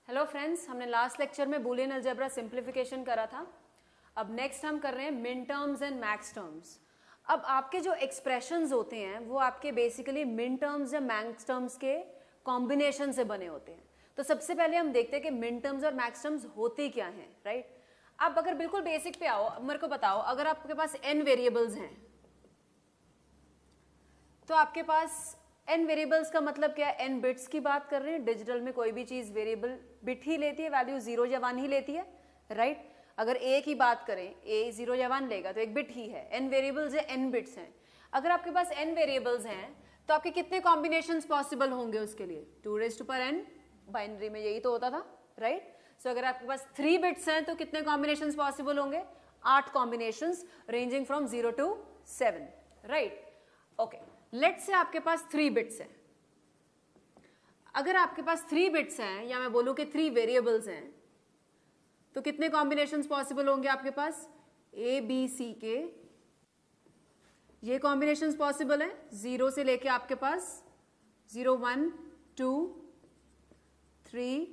Hello friends, हमने last lecture में Boolean algebra simplification करा था। अब नेक्स्ट हम कर रहे हैं मिन टर्म्स एंड मैक्स टर्म्स। अब आपके जो एक्सप्रेशंस होते हैं वो आपके बेसिकली मिन टर्म्स या मैक्स टर्म्स के कॉम्बिनेशन से बने होते हैं। तो सबसे पहले हम देखते हैं कि मिन टर्म्स और मैक्स टर्म्स होते क्या हैं, राइट। अब अगर बिल्कुल बेसिक पे आओ, मेरे को बताओ, अगर आपके पास n वेरिएबल्स हैं तो आपके पास n वेरिएबल्स का मतलब क्या है? n बिट्स की बात कर रहे हैं। डिजिटल में कोई भी चीज वेरिएबल बिट ही लेती है, वैल्यू 0 या 1 ही लेती है, राइट। अगर a की बात करें, a 0 या 1 लेगा तो एक बिट ही है। n वेरिएबल्स है, n बिट्स हैं। अगर आपके पास n वेरिएबल्स हैं तो आपके कितने कॉम्बिनेशंस पॉसिबल होंगे उसके लिए? 2n, बाइनरी में यही तो होता था, राइट। सो अगर आपके पास 3 बिट्स हैं तो कितने कॉम्बिनेशंस पॉसिबल होंगे? 8 combinations ranging from 0 to 7, right. Okay, let's say आपके पास 3 बिट्स हैं। अगर आपके पास 3 बिट्स हैं या मैं बोलूं कि 3 वेरिएबल्स हैं तो कितने कॉम्बिनेशंस पॉसिबल होंगे आपके पास? ए बी सी के ये कॉम्बिनेशंस पॉसिबल हैं, 0 से लेके आपके पास 0 1 2 3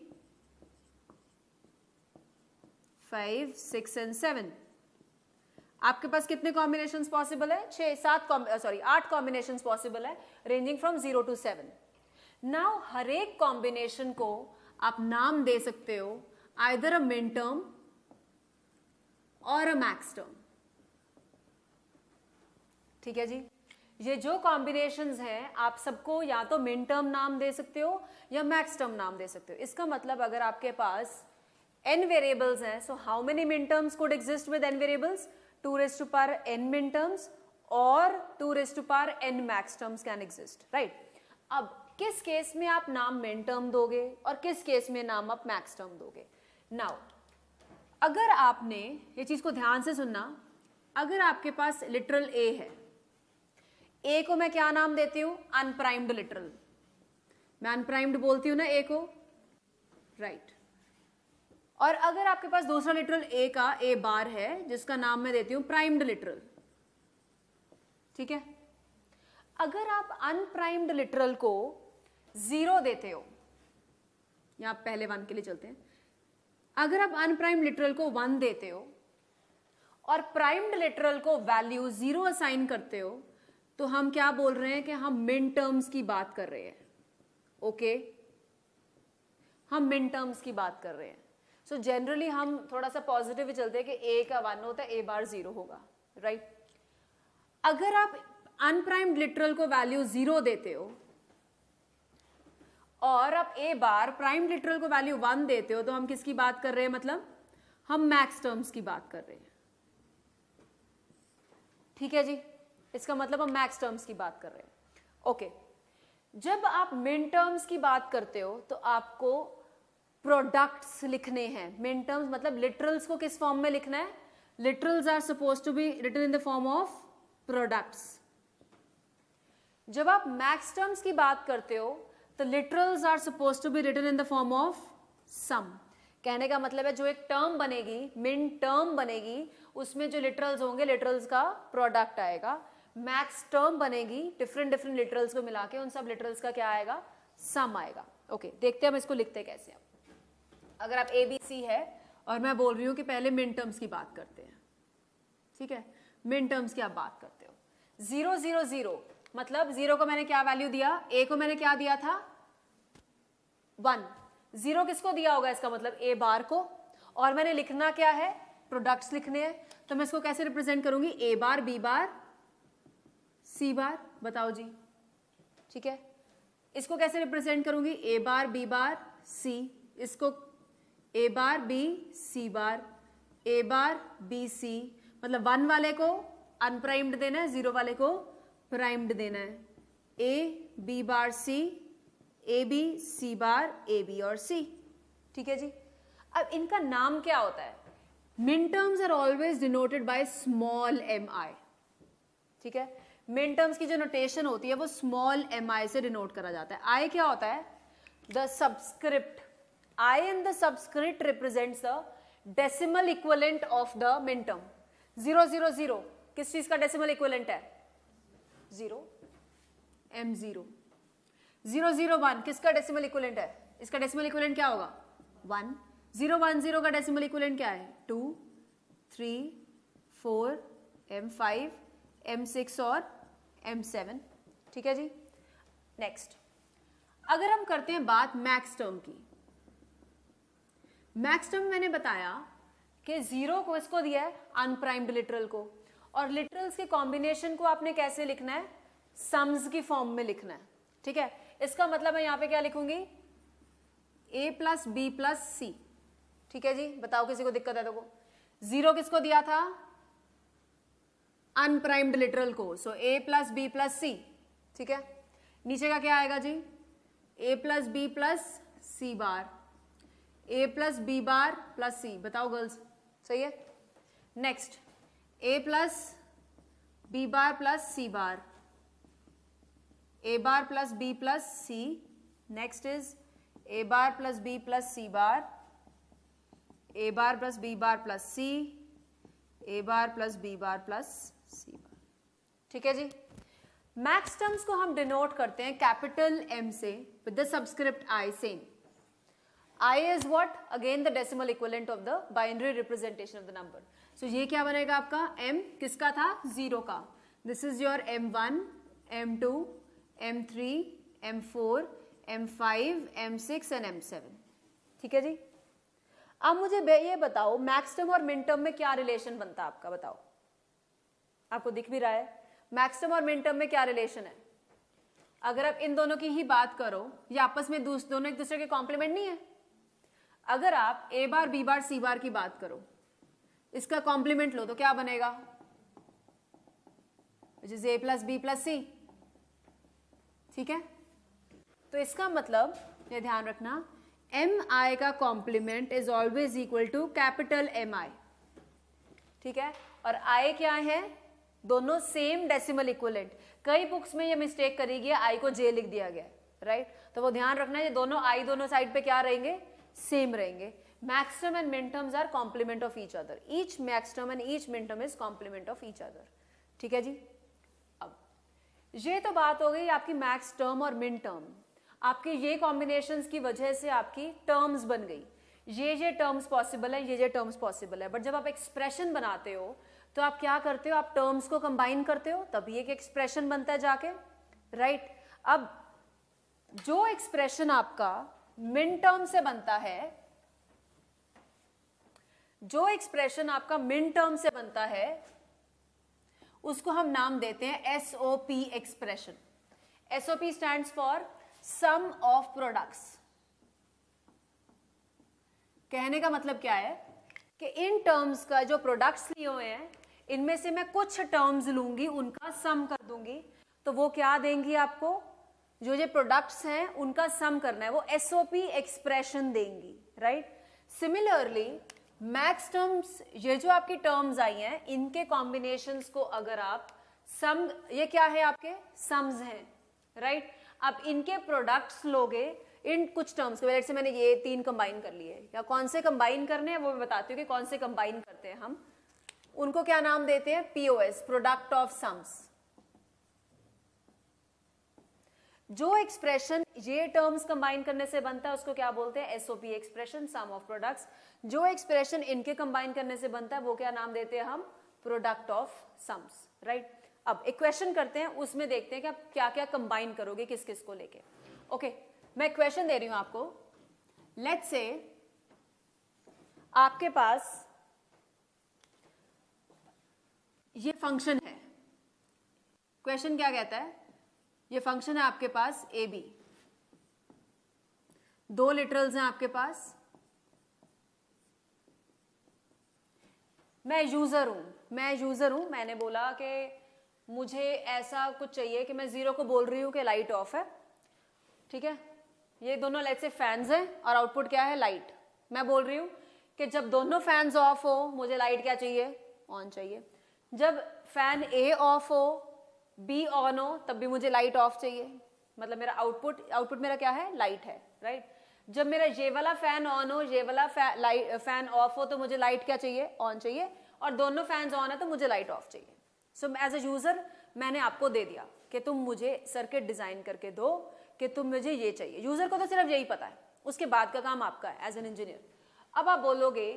5 6 एंड 7। आपके पास कितने कॉम्बिनेशंस पॉसिबल है? 8 कॉम्बिनेशंस पॉसिबल है रेंजिंग फ्रॉम 0 to 7। नाउ हर एक कॉम्बिनेशन को आप नाम दे सकते हो आइदर अ मिन टर्म और अ मैक्स टर्म, ठीक है जी। ये जो कॉम्बिनेशंस हैं आप सबको या तो मिन टर्म नाम दे सकते हो या मैक्स टर्म नाम दे सकते हो। इसका मतलब अगर आपके पास n वेरिएबल्स हैं, सो हाउ मेनी मिन terms could exist with n variables? 2 raised to power n min terms और 2 raised to power n max terms can exist, right? अब किस केस में आप नाम min term दोगे और किस केस में नाम आप max term दोगे? Now, अगर आपने ये चीज को ध्यान से सुनना, अगर आपके पास लिटरल a है, a को मैं क्या नाम देती हूं? अनप्राइम्ड लिटरल। मैं अनप्राइम्ड बोलती हूं ना a को, राइट। और अगर आपके पास दूसरा लिटरल a का a बार है जिसका नाम मैं देती हूं प्राइम्ड लिटरल, ठीक है। अगर आप अनप्राइम्ड लिटरल को 0 देते हो, या आप पहले 1 के लिए चलते हैं, अगर आप अनप्राइम्ड लिटरल को 1 देते हो और प्राइम्ड लिटरल को वैल्यू 0 असाइन करते हो तो हम क्या बोल रहे हैं कि हम मिन टर्म्स की बात कर रहे हैं, ओके। हम मिन टर्म्स की बात कर रहे हैं। सो जनरली हम थोड़ा सा पॉजिटिव ही चलते हैं कि a का 1 होता है, a बार 0 होगा, राइट। अगर आप अनप्राइम्ड लिटरल को वैल्यू 0 देते हो और आप a बार प्राइम्ड लिटरल को वैल्यू 1 देते हो तो हम किसकी बात कर रहे हैं? मतलब हम मैक्स टर्म्स की बात कर रहे हैं, ठीक है जी। इसका मतलब हम मैक्स टर्म्स की बात कर रहे हैं, ओके। जब आप मिन टर्म्स की बात करते हो तो आपको प्रोडक्ट्स लिखने हैं। मिन टर्म्स मतलब लिटरल्स को किस फॉर्म में लिखना है? Literals are suppose to be written in the form of products. जब आप मैक्स टर्म्स की बात करते हो तो literals are suppose to be written in the form of sum. कहने का मतलब है जो एक टर्म बनेगी, मिन टर्म बनेगी, उसमें जो लिटरल्स होंगे लिटरल्स का प्रोडक्ट आएगा। मैक्स टर्म बनेगी, डिफरेंट लिटरल्स को मिला के उन सब लिटरल्स का क्या आएगा? सम आएगा, ओके। देखते हैं हम इसको लिखते कैसे हैं। अगर आप ए बी सी है और मैं बोल रही हूं कि पहले मिन टर्म्स की बात करते हैं, ठीक है। मिन टर्म्स की आप बात करते हो। 0 0 0 मतलब 0 को मैंने क्या वैल्यू दिया? a को मैंने क्या दिया था? 1। 0 किसको दिया होगा? इसका मतलब a बार को। और मैंने लिखना क्या है? प्रोडक्ट्स लिखने हैं। तो मैं इसको कैसे रिप्रेजेंट करूंगी? a bar, b bar, c बार। बताओ जी, ठीक है। इसको कैसे रिप्रेजेंट करूंगी? a bar, b bar, c। इसको a bar b c bar, a bar b c। मतलब 1 वाले को अनप्राइम्ड देना है, 0 वाले को प्राइम्ड देना है। a b bar c, a b c bar a b और c, ठीक है जी। अब इनका नाम क्या होता है? Min terms are always denoted by small mi, ठीक है। मिन टर्म्स की जो नोटेशन होती है वो स्मॉल mi से डिनोट करा जाता है। i क्या होता है? The subscript. I in the subscript represents the decimal equivalent of the min term. 0 0 0 किस चीज का डेसिमल इक्विवेलेंट है? 0 m0। 0 0 1 किसका डेसिमल इक्विवेलेंट है? इसका डेसिमल इक्विवेलेंट क्या होगा? 1, 0 1 0 का डेसिमल इक्विवेलेंट क्या है 2, 3, 4, M5, M6 और M7, ठीक है जी। नेक्स्ट, अगर हम करते हैं बात मैक्स टर्म की, मैक्स टर्म मैंने बताया कि 0 को इसको दिया है अनप्राइम्ड लिटरल को, और लिटरल्स के कॉम्बिनेशन को आपने कैसे लिखना है, सम्स की फॉर्म में लिखना है, ठीक है। इसका मतलब मैं यहां पे क्या लिखूंगी, a plus B plus C, ठीक है जी। बताओ किसी को दिक्कत है तो 0 किसको दिया था, अनप्राइम्ड लिटरल को, so a plus B plus C, ठीक है। नीचे का क्या आएगा जी, a plus B plus C bar, a plus B bar plus C, बताओ गर्ल्स सही है। Next, a plus B bar plus C bar, a bar plus b plus c, next is a bar plus b plus c bar, a bar plus b bar plus c, a bar plus b bar plus c बार, ठीक है जी। Max terms को हम denote करते हैं capital M से with the subscript I, same. I is what? Again the decimal equivalent of the binary representation of the number. So ये क्या बनेगा आपका, M किसका था, 0 का। This is your M1, M2, M3, M4, M5, M6 and M7, ठीक है जी। अब मुझे ये बताओ मैक्स टर्म और मिन टर्म में क्या रिलेशन बनता है आपका, बताओ। आपको दिख भी रहा है मैक्स टर्म और मिन टर्म में क्या रिलेशन है। अगर आप इन दोनों की ही बात करो, ये आपस में दोनों एक दूसरे के कॉम्प्लीमेंट नहीं है। अगर आप a bar b bar c बार की बात करो, इसका कॉम्प्लीमेंट लो तो क्या बनेगा, which is a plus B plus C, ठीक है। तो इसका मतलब ये ध्यान रखना, mi का complement is always equal to capital Mi, ठीक है। और i क्या है, दोनों सेम डेसिमल इक्विवेलेंट। कई बुक्स में ये मिस्टेक करी गई, i को j लिख दिया गया, राइट। तो वो ध्यान रखना, ये दोनों i दोनों साइड पे क्या रहेंगे, सेम रहेंगे। Max term and min terms are complement of each other, each max term and each min term is complement of each other, ठीक है जी। अब ये तो बात हो गई आपकी मैक्स टर्म और मिन टर्म, आपके ये कॉम्बिनेशंस की वजह से आपकी टर्म्स बन गई, ये टर्म्स पॉसिबल है, ये टर्म्स पॉसिबल है। बट जब आप एक्सप्रेशन बनाते हो तो आप क्या करते हो, आप टर्म्स को कंबाइन करते हो, तभी एक एक्सप्रेशन बनता है जाके, राइट। अब जो एक्सप्रेशन आपका मिन टर्म से बनता है, जो एक्सप्रेशन आपका मिन टर्म से बनता है, उसको हम नाम देते हैं SOP expression. SOP stands for sum of products. कहने का मतलब क्या है कि इन टर्म्स का जो प्रोडक्ट्स लिए हुए हैं, इनमें से मैं कुछ टर्म्स लूंगी, उनका सम कर दूंगी, तो वो क्या देंगी आपको, जो ये प्रोडक्ट्स हैं उनका सम करना है, वो SOP एक्सप्रेशन देंगी, राइट। सिमिलरली मैक्स टर्म्स, ये जो आपकी टर्म्स आई हैं, इनके कॉम्बिनेशंस को अगर आप सम, ये क्या है आपके सम्स हैं, राइट। अब इनके प्रोडक्ट्स लोगे इन कुछ टर्म्स को, जैसे मैंने ये 3 कंबाइन कर लिए, या कौन से कंबाइन करने हैं वो मैं बताती हूँ कि कौन से कंबाइन करते हैं हम, उनको क्या नाम देते हैं, POS, प्रोडक्ट ऑफ सम्स। जो एक्सप्रेशन ये टर्म्स कंबाइन करने से बनता है उसको क्या बोलते हैं, SOP expression, sum of products. जो एक्सप्रेशन इनके कंबाइन करने से बनता है वो क्या नाम देते हैं हम, प्रोडक्ट ऑफ सम्स, राइट। अब एक क्वेश्चन करते हैं, उसमें देखते हैं कि आप क्या क्या कंबाइन करोगे किस किस को लेके। ओके, मैं क्वेश्चन दे रही हूं आपको। लेट्स से आपके पास ये फंक्शन है, क्वेश्चन क्या कहता है, ये फंक्शन है आपके पास AB, 2 लिटरल्स हैं आपके पास, मैं यूजर हूं, मैंने बोला कि मुझे ऐसा कुछ चाहिए कि मैं 0 को बोल रही हूं कि लाइट ऑफ है, ठीक है। ये दोनों लेट्स से फैंस हैं और आउटपुट क्या है, लाइट। मैं बोल रही हूं कि जब दोनों फैंस ऑफ हो मुझे लाइट क्या चाहिए, ऑन चाहिए। जब फैन A ऑफ हो, B ऑन हो, तब भी मुझे लाइट ऑफ चाहिए, मतलब मेरा आउटपुट मेरा क्या है, लाइट है, राइट। जब मेरा ये वाला फैन ऑन हो, ये वाला फैन ऑफ हो, तो मुझे लाइट क्या चाहिए, ऑन चाहिए, और दोनों फैंस ऑन है तो मुझे लाइट ऑफ चाहिए। सो एज अ यूजर मैंने आपको दे दिया कि तुम मुझे सर्किट डिजाइन करके दो कि तुम मुझे ये चाहिए। यूजर को तो सिर्फ यही पता है उसके बाद का काम आपका है एज एन इंजीनियर। अब आप बोलोगे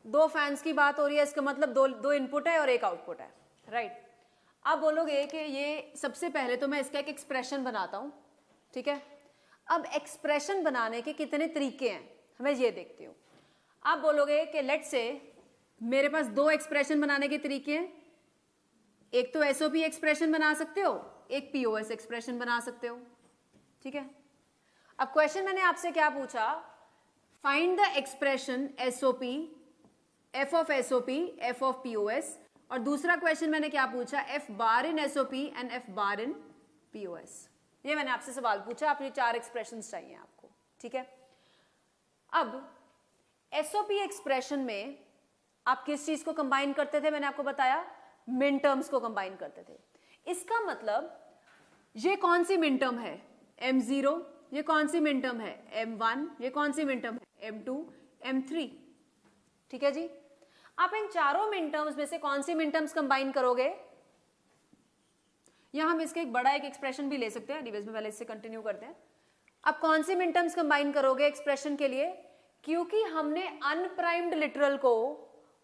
2 फैंस की बात हो रही है, इसका मतलब दो इनपुट है और एक आउटपुट है, राइट। आप बोलोगे कि ये सबसे पहले तो मैं इसका एक एक्सप्रेशन बनाता हूं, ठीक है। अब एक्सप्रेशन बनाने के कितने तरीके हैं हमें ये देखते हो। आप बोलोगे कि लेट्स से मेरे पास 2 एक्सप्रेशन बनाने के तरीके हैं, एक तो एसओपी एक्सप्रेशन बना सकते हो, एक पीओएस एक्सप्रेशन बना सकते हो, ठीक है। अब क्वेश्चन मैंने आपसे क्या पूछा, find the expression SOP, F of SOP, F of POS, और दूसरा क्वेश्चन मैंने क्या पूछा, F bar in SOP and F bar in POS. ये मैंने आपसे सवाल पूछा, आप ये 4 एक्सप्रेशंस चाहिए आपको, ठीक है। अब एसओपी एक्सप्रेशन में आप किस चीज को कंबाइन करते थे, मैंने आपको बताया मिन टर्म्स को कंबाइन करते थे। इसका मतलब ये कौन सी मिन टर्म है, m0, ये कौन सी मिन टर्म है m1, ये कौन सी मिन टर्म है m2, m3, ठीक है जी। आप इन चारों मिन टर्म्स में से कौन सी मिन टर्म्स कंबाइन करोगे, या हम इसके एक बड़ा एक एक्सप्रेशन भी ले सकते हैं, डिवाइस में पहले इससे कंटिन्यू करते हैं। अब कौन सी मिन टर्म्स कंबाइन करोगे एक्सप्रेशन के लिए, क्योंकि हमने अनप्राइम्ड लिटरल को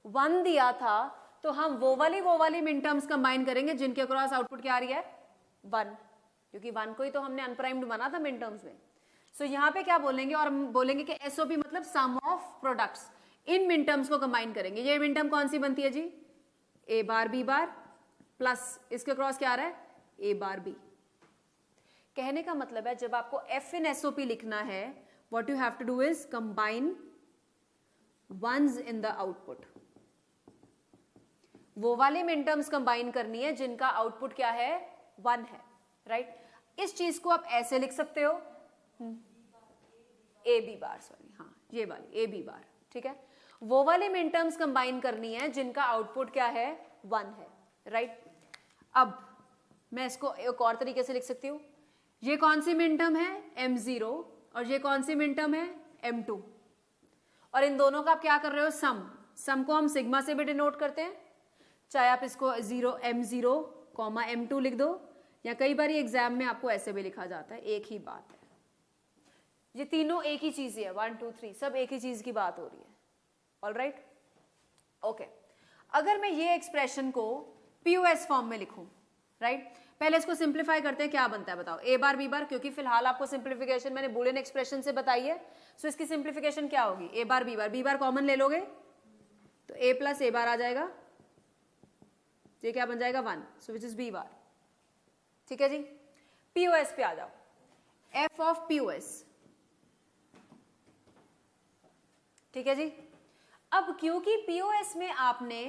1 दिया था, तो हम वो वाली मिन टर्म्स कंबाइन करेंगे जिनके अक्रॉस आउटपुट क्या आ रही है 1, क्योंकि 1 को ही तो हमने अनप्राइम्ड माना था मिन टर्म्स में। सो यहाँ पे क्या बोलेंगे, और हम बोलेंगे कि एसओपी मतलब सम ऑफ प्रोडक्ट्स, इन मिन टर्म्स को कंबाइन करेंगे। ये मिन टर्म कौन सी बनती है जी, ए बार बी बार प्लस इसके क्रॉस क्या आ रहा है ए बार बी। कहने का मतलब है जब आपको एफ इन एसओपी लिखना है, what you have to do is combine ones in the output. वो वाले मिन टर्म्स कंबाइन करनी है जिनका आउटपुट क्या है 1 है, राइट। इस चीज को आप ऐसे लिख सकते हो, ए बी बार, सॉरी, हाँ ये वाली ए बी बार, ठीक है। वो वाले मिन टर्म्स कंबाइन करनी है जिनका आउटपुट क्या है 1 है, राइट। अब मैं इसको एक और तरीके से लिख सकती हूँ, ये कौन सी मिन टर्म है m0 और ये कौन सी मिन टर्म है m2, और इन दोनों का आप क्या कर रहे हो सम को हम सिग्मा से भी डिनोट करते हैं, चाहे आप इसको m0 m2 लिख दो, या कई बार एग्जाम में आपको ऐसे भी लिखा जाता है, एक ही बात है। ये तीनों एक ही चीज है, 1 2 3 सब एक ही चीज की बात हो रही है, ऑलराइट, ओके। अगर मैं ये एक्सप्रेशन को पीओएस फॉर्म में लिखूं, राइट, पहले इसको सिंप्लीफाई करते हैं, क्या बनता है बताओ, ए बार बी बार, क्योंकि फिलहाल आपको सिंप्लीफिकेशन मैंने बूलियन एक्सप्रेशन से बताई है, सो इसकी सिंप्लीफिकेशन क्या होगी, ए बार बी बार कॉमन ले लोगे तो ए प्लस ए बार आ जाएगा, ये क्या बन जाएगा 1, सो विच इज बी बार, ठीक है जी। पीओएस पे आ जाओ, एफ ऑफ पीओएस, ठीक है जी। अब क्योंकि पीओएस में आपने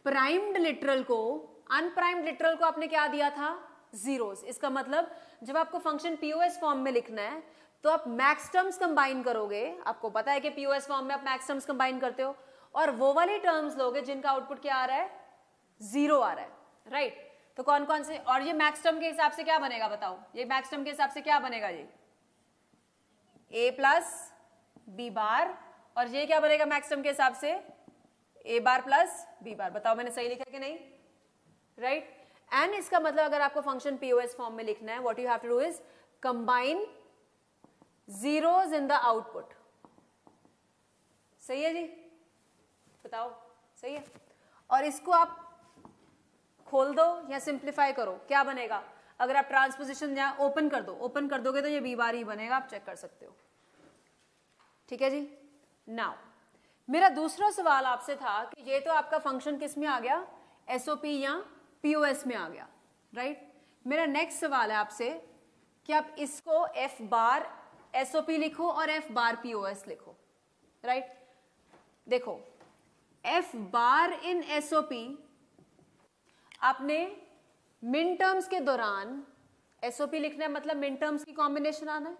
प्राइम्ड लिटरल को, अनप्राइम्ड लिटरल को आपने क्या दिया था जीरोस, इसका मतलब जब आपको फंक्शन पीओएस फॉर्म में लिखना है तो आप मैक्स टर्म्स कंबाइन करोगे, आपको पता है कि पीओएस फॉर्म में आप मैक्स टर्म्स कंबाइन करते हो, और वो वाली टर्म्स लोगे जिनका आउटपुट क्या आ रहा है 0 आ रहा है, राइट। तो कौन कौन से, और ये मैक्स टर्म के हिसाब से क्या बनेगा बताओ, ये मैक्स टर्म के हिसाब से क्या बनेगा, ये ए प्लस बी बार, और ये क्या बनेगा मैक्स टर्म के हिसाब से ए बार प्लस बी बार। बताओ मैंने सही लिखा कि नहीं, राइट। एंड इसका मतलब अगर आपको फंक्शन पीओएस फॉर्म में लिखना है, what you have to do is combine zeros in the output. सही है जी, बताओ सही है। और इसको आप खोल दो या सिंप्लीफाई करो, क्या बनेगा, अगर आप ट्रांसपोजिशन या ओपन कर दोगे तो ये बी बार ही बनेगा, आप चेक कर सकते हो, ठीक है जी। नाउ मेरा दूसरा सवाल आपसे था कि ये तो आपका फंक्शन किस में आ गया, एसओपी या पीओएस में आ गया, राइट। मेरा नेक्स्ट सवाल है आपसे कि आप इसको एफ बार एसओपी लिखो और एफ बार पीओएस लिखो, राइट। देखो एफ बार इन एसओपी आपने मिन टर्म्स के दौरान, एसओपी लिखना है मतलब मिन टर्म्स की कॉम्बिनेशन आना है।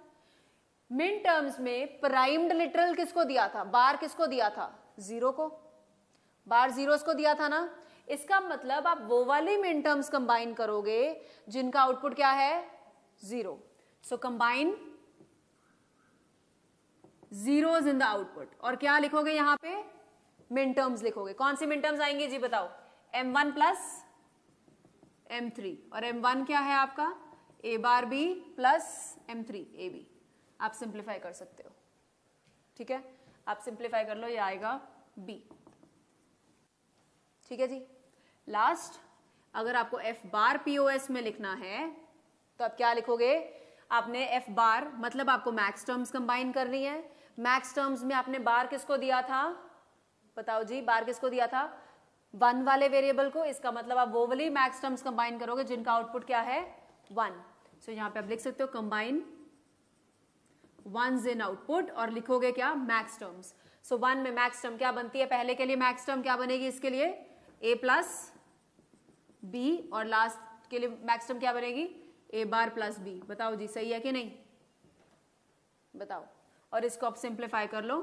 मिन टर्म्स में प्राइम्ड लिटरल किसको दिया था, बार किसको दिया था 0 को, बार जीरोस को दिया था ना। इसका मतलब आप वो वाली मिन टर्म्स कंबाइन करोगे जिनका आउटपुट क्या है 0। So combine zeros in the output, और क्या लिखोगे यहां पे मिन टर्म्स लिखोगे। कौन सी मिन टर्म्स आएंगे जी बताओ, m1 प्लस m3, और m1 क्या है आपका a bar b plus m3 ab। आप सिंप्लीफाई कर सकते हो, ठीक है, आप सिंप्लीफाई कर लो, ये आएगा b। ठीक है जी। लास्ट, अगर आपको f बार POS में लिखना है तो आप क्या लिखोगे, आपने f बार मतलब आपको मैक्स टर्म्स कंबाइन करनी है। मैक्स टर्म्स में आपने बार किसको दिया था, बताओ जी, बार किसको दिया था, 1 वाले वेरिएबल को। इसका मतलब आप वो वाली मैक्स टर्म्स कंबाइन करोगे जिनका आउटपुट क्या है 1। सो यहाँ पे आप लिख सकते हो कंबाइन वंस इन आउटपुट और लिखोगे क्या, मैक्स टर्म्स। सो 1 में मैक्स टर्म क्या बनती है, पहले के लिए मैक्स टर्म क्या बनेगी, इसके लिए a प्लस b, और लास्ट के लिए मैक्स टर्म क्या बनेगी, a बार प्लस b। बताओ जी सही है कि नहीं, बताओ। और इसको आप सिंप्लीफाई कर लो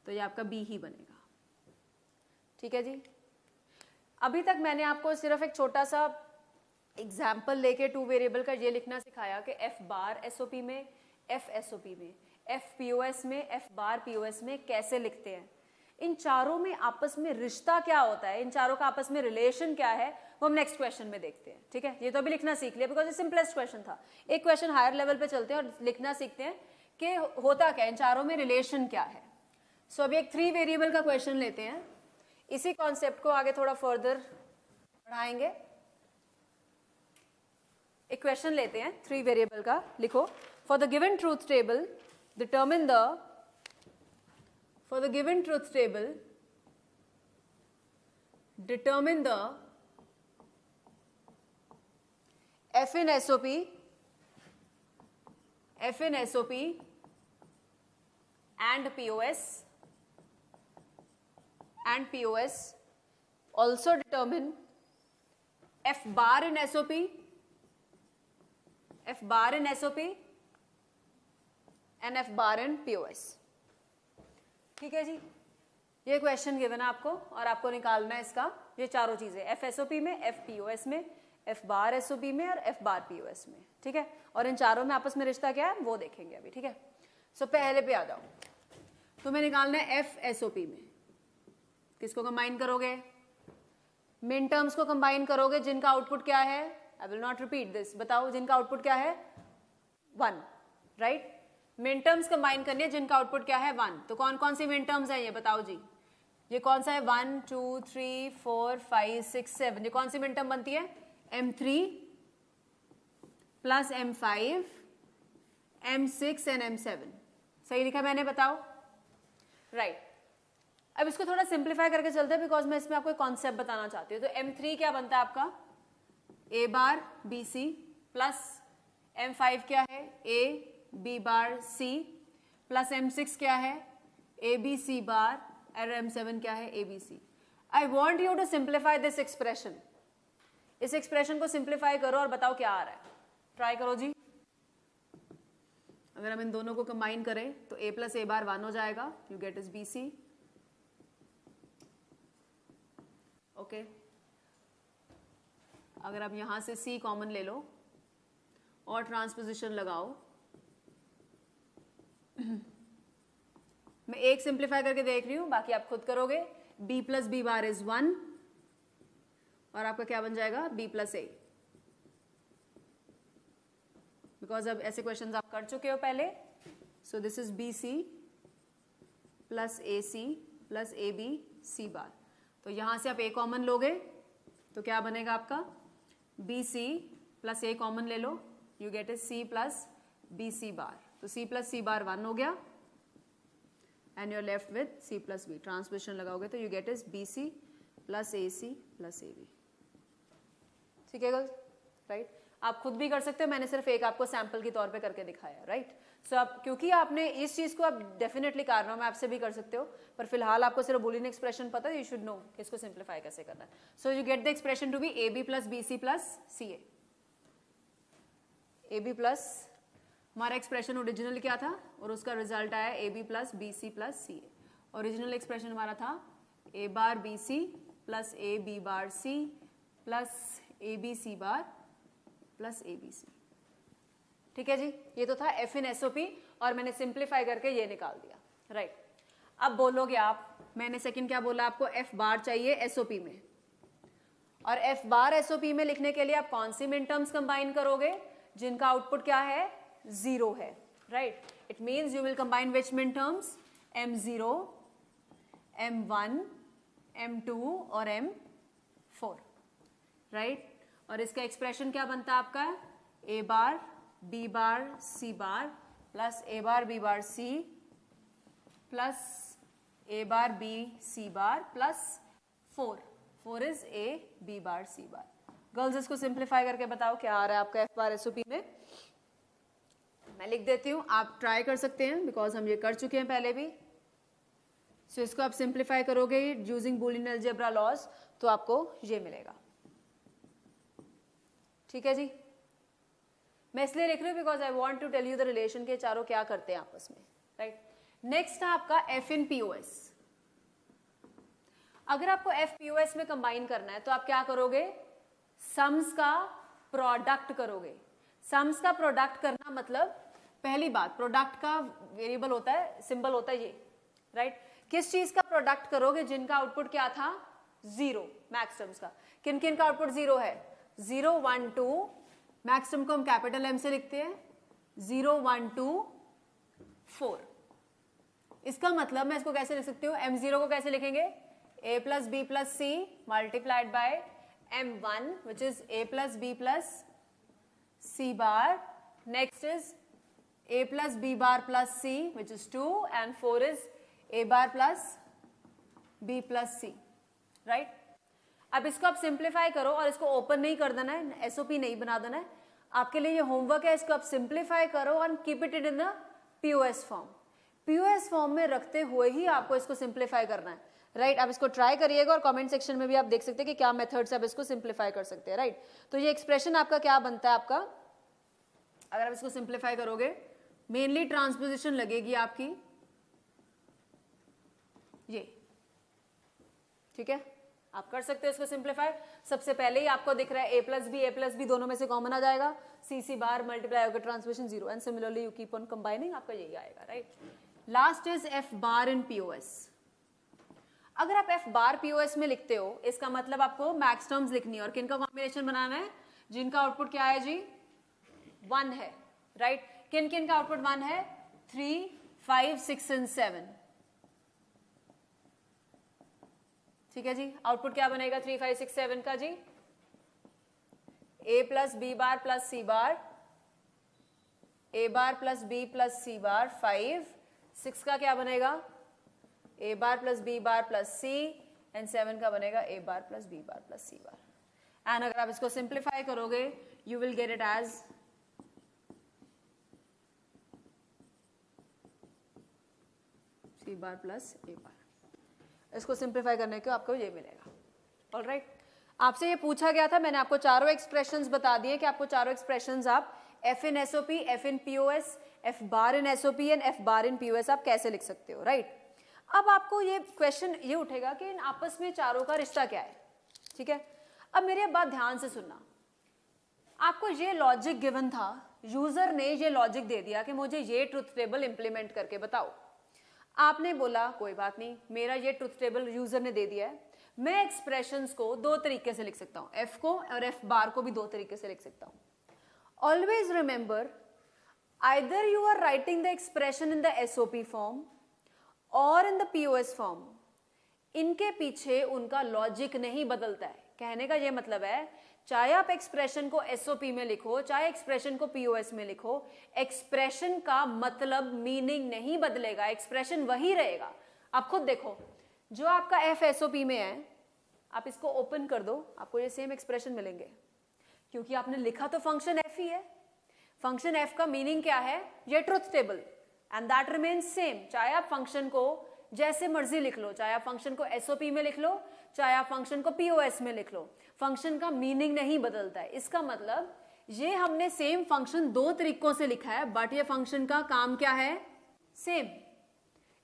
तो ये आपका b ही बनेगा। ठीक है जी। अभी तक मैंने आपको सिर्फ एक छोटा सा एग्जाम्पल लेके 2 वेरिएबल का ये लिखना सिखाया कि f बार SOP में, f SOP में, f POS में, f बार POS में कैसे लिखते हैं। इन चारों में आपस में रिश्ता क्या होता है, इन चारों का आपस में रिलेशन क्या है, वो हम नेक्स्ट क्वेश्चन में देखते हैं। ठीक है, ये तो अभी लिखना सीख लिया बिकॉज ये सिंपलेस्ट क्वेश्चन था। एक क्वेश्चन हायर लेवल पे चलते हैं और लिखना सीखते हैं कि होता क्या, इन चारों में रिलेशन क्या है। सो अभी एक 3 वेरिएबल का क्वेश्चन लेते हैं, इसी कॉन्सेप्ट को आगे थोड़ा फर्दर बढ़ाएंगे। एक क्वेश्चन लेते हैं 3 वेरिएबल का, लिखो for the given truth table determine the, for the given truth table determine the f in SOP and POS, also determine f bar in SOP and f bar in POS। ठीक है जी, ये question given है आपको और आपको निकालना है इसका ये चारों चीजें, f SOP में, f POS में, f बार SOP में और f बार POS में। ठीक है, और इन चारों में आपस में रिश्ता क्या है वो देखेंगे अभी। ठीक है, सो पहले पे आ जाओ, तुम्हें निकालना है f SOP में। किसको कंबाइन करोगे, मिन टर्म्स को कंबाइन करोगे जिनका आउटपुट क्या है, I will not repeat this, बताओ जिनका आउटपुट क्या है 1, राइट। मिन टर्म्स कंबाइन करनी है जिनका आउटपुट क्या है 1। तो कौन कौन सी मिन टर्म्स है ये बताओ जी, ये कौन सा है 1 2 3 4 5 6 7, ये कौन सी मिन टर्म बनती है M3 plus M5 M6 and M7। सही लिखा मैंने, बताओ, राइट। अब इसको थोड़ा सिंप्लीफाई करके चलते हैं बिकॉज मैं इसमें आपको एक कॉन्सेप्ट बताना चाहती हूँ। तो M3 क्या बनता है आपका A bar BC plus M5 क्या है A B bar C plus M6 क्या है ABC बार और M7 क्या है ABC। I want you to simplify this expression, इस एक्सप्रेशन को सिंप्लीफाई करो और बताओ क्या आ रहा है, ट्राई करो जी। अगर हम इन दोनों को कंबाइन करें तो A प्लस A बार 1 हो जाएगा, you get is BC। Okay, अगर आप यहां से C कॉमन ले लो और ट्रांसपोजिशन लगाओ, मैं एक सिंप्लीफाई करके देख रही हूं, बाकी आप खुद करोगे। B plus B bar is 1 और आपका क्या बन जाएगा B प्लस A, बिकॉज अब ऐसे क्वेश्चंस आप कर चुके हो पहले। सो this is BC plus AC plus AB C बार। तो यहां से आप A कॉमन लोगे तो क्या बनेगा आपका BC प्लस A कॉमन ले लो, you get is C plus BC bar. तो C प्लस C बार 1 हो गया and you're left with C plus B। ट्रांसपोजिशन लगाओगे तो you get is BC plus AC plus AB। ठीक है गर्ल्स, राइट। आप खुद भी कर सकते हो, मैंने सिर्फ एक आपको सैंपल के तौर पे करके दिखाया, राइट। सो आप क्योंकि आपने इस चीज को आप डेफिनेटली कारनों में आपसे भी कर सकते हो, पर फिलहाल आपको सिर्फ बूलियन एक्सप्रेशन पता है, यू शुड नो कि इसको सिंप्लीफाई कैसे करना है। So you get the expression to be AB plus BC plus CA। AB plus हमारा एक्सप्रेशन ओरिजिनल क्या था और उसका रिजल्ट आया AB plus BC plus CA। Original expression हमारा था A bar BC plus AB bar C plus ABC bar plus ABC। ठीक है जी, ये तो था F इन SOP और मैंने सिंप्लीफाई करके ये निकाल दिया, राइट। अब बोलोगे आप, मैंने सेकंड क्या बोला आपको, F बार चाहिए SOP में, और F बार SOP में लिखने के लिए आप कौन सी मिन टर्म्स कंबाइन करोगे जिनका आउटपुट क्या है 0 है, right. It means you will combine which min terms M0, M1, M2 और M4, राइट। और इसका एक्सप्रेशन क्या बनता है आपका, A bar B bar C bar plus A bar B bar C plus A bar B C bar plus 4 is A B bar C bar. Girls इसको simplify करके बताओ क्या आ रहा है आपका F बार SOP में। मैं लिख देती हूँ, आप ट्राई कर सकते हैं बिकॉज हम ये कर चुके हैं पहले भी। सो इसको आप सिंप्लीफाई करोगे यूजिंग बूलियन अलजेब्रा लॉज तो आपको ये मिलेगा, ठीक है जी। मैं इसलिए लिख रही हूँ because I want to tell you the relation के चारों क्या करते हैं आपस में, राइट। नेक्स्ट है आपका F इन POS। अगर आपको F POS में कंबाइन करना है तो आप क्या करोगे, सम्स का प्रोडक्ट करोगे। सम्स का प्रोडक्ट करना मतलब पहली बात, प्रोडक्ट का वेरिएबल होता है, सिंबल होता है ये, राइट। किस चीज का प्रोडक्ट करोगे, जिनका आउटपुट क्या था 0, मैक्स टर्म्स का। किन किन का आउटपुट 0 है, 0 1 2, मैक्स टर्म को हम कैपिटल M से लिखते हैं, 0 1 2 4। इसका मतलब मैं इसको कैसे लिख सकती हूँ, M0 को कैसे लिखेंगे, A plus B plus C multiplied by M1 which is A plus B plus C bar, next is A plus B bar plus C which is 2 and 4 is A bar plus B plus C, right? अब इसको आप simplify करो और इसको open नहीं कर देना है, एसओपी नहीं बना देना है। आपके लिए ये होमवर्क है, इसको आप सिंप्लीफाई करो and keep it in the POS form. POS form में रखते हुए ही आपको इसको सिंप्लीफाई करना है, राइट। आप इसको ट्राई करिएगा और कमेंट सेक्शन में भी आप देख सकते हैं कि क्या मेथड से आप इसको सिंप्लीफाई कर सकते हैं, राइट। तो ये एक्सप्रेशन आपका क्या बनता है, आपका अगर आप इसको सिंप्लीफाई करोगे मेनली ट्रांसपोजिशन लगेगी आपकी ये, ठीक है। आप कर सकते हो इसको सिंप्लीफाई। सबसे पहले ही आपको दिख रहा है A प्लस बी दोनों में से कॉमन आ जाएगा, C बार मल्टीप्लाई होकर transposition 0 and similarly you keep on combining, आपका यही आएगा, right. Last is F bar in POS। अगर आप F बार POS में लिखते हो इसका मतलब आपको मैक्स टर्म्स लिखनी है और किनका कॉम्बिनेशन बनाना है, जिनका आउटपुट क्या है जी 1 है, राइट। किन किन का आउटपुट 1 है, 3 5 6 एंड 7, ठीक है जी। आउटपुट क्या बनेगा 3 5 6 7 का जी, A plus B bar plus C bar, A bar plus B plus C bar 5, 6 का क्या बनेगा A bar plus B bar plus C and 7 का बनेगा A bar plus B bar plus C bar. And अगर आप इसको simplify करोगे you will get it as C bar plus A bar. इसको सिंप्लीफाई करने को आपको ये मिलेगा, ऑलराइट। आपसे ये पूछा गया था, मैंने आपको चारों एक्सप्रेशंस बता दिए कि आपको चारों एक्सप्रेशंस आप F in SOP, F in POS, F bar in SOP and F bar in POS आप कैसे लिख सकते हो, राइट। अब आपको ये क्वेश्चन ये उठेगा कि इन आपस में चारों का रिश्ता क्या है, ठीक है। अब मेरी बात ध्यान से सुनना, आपको ये लॉजिक गिवन था, यूजर ने ये लॉजिक दे दिया कि मुझे ये ट्रुथ टेबल इंप्लीमेंट करके बताओ। आपने बोला कोई बात नहीं, मेरा ये ट्रुथ टेबल यूजर ने दे दिया है, मैं एक्सप्रेशंस को दो तरीके से लिख सकता हूं, F को और F बार को भी दो तरीके से लिख सकता हूं। Always remember, either you are writing the expression in the SOP form और इन द POS फॉर्म, इनके पीछे उनका लॉजिक नहीं बदलता है। कहने का ये मतलब है, चाहे आप एक्सप्रेशन को SOP में लिखो चाहे एक्सप्रेशन को POS में लिखो, एक्सप्रेशन का मतलब मीनिंग नहीं बदलेगा, एक्सप्रेशन वही रहेगा। आप खुद देखो, जो आपका F SOP में है आप इसको ओपन कर दो, आपको ये सेम एक्सप्रेशन मिलेंगे, क्योंकि आपने लिखा तो फंक्शन F ही है। फंक्शन F का मीनिंग क्या है, ये truth table, and that remains same. चाहे आप फंक्शन को जैसे मर्जी लिख लो, चाहे आप फंक्शन को SOP में लिख लो चाहे आप फंक्शन को POS में लिख लो, फंक्शन का मीनिंग नहीं बदलता है। इसका मतलब ये हमने सेम फंक्शन दो तरीकों से लिखा है, बट ये फंक्शन का काम क्या है, सेम।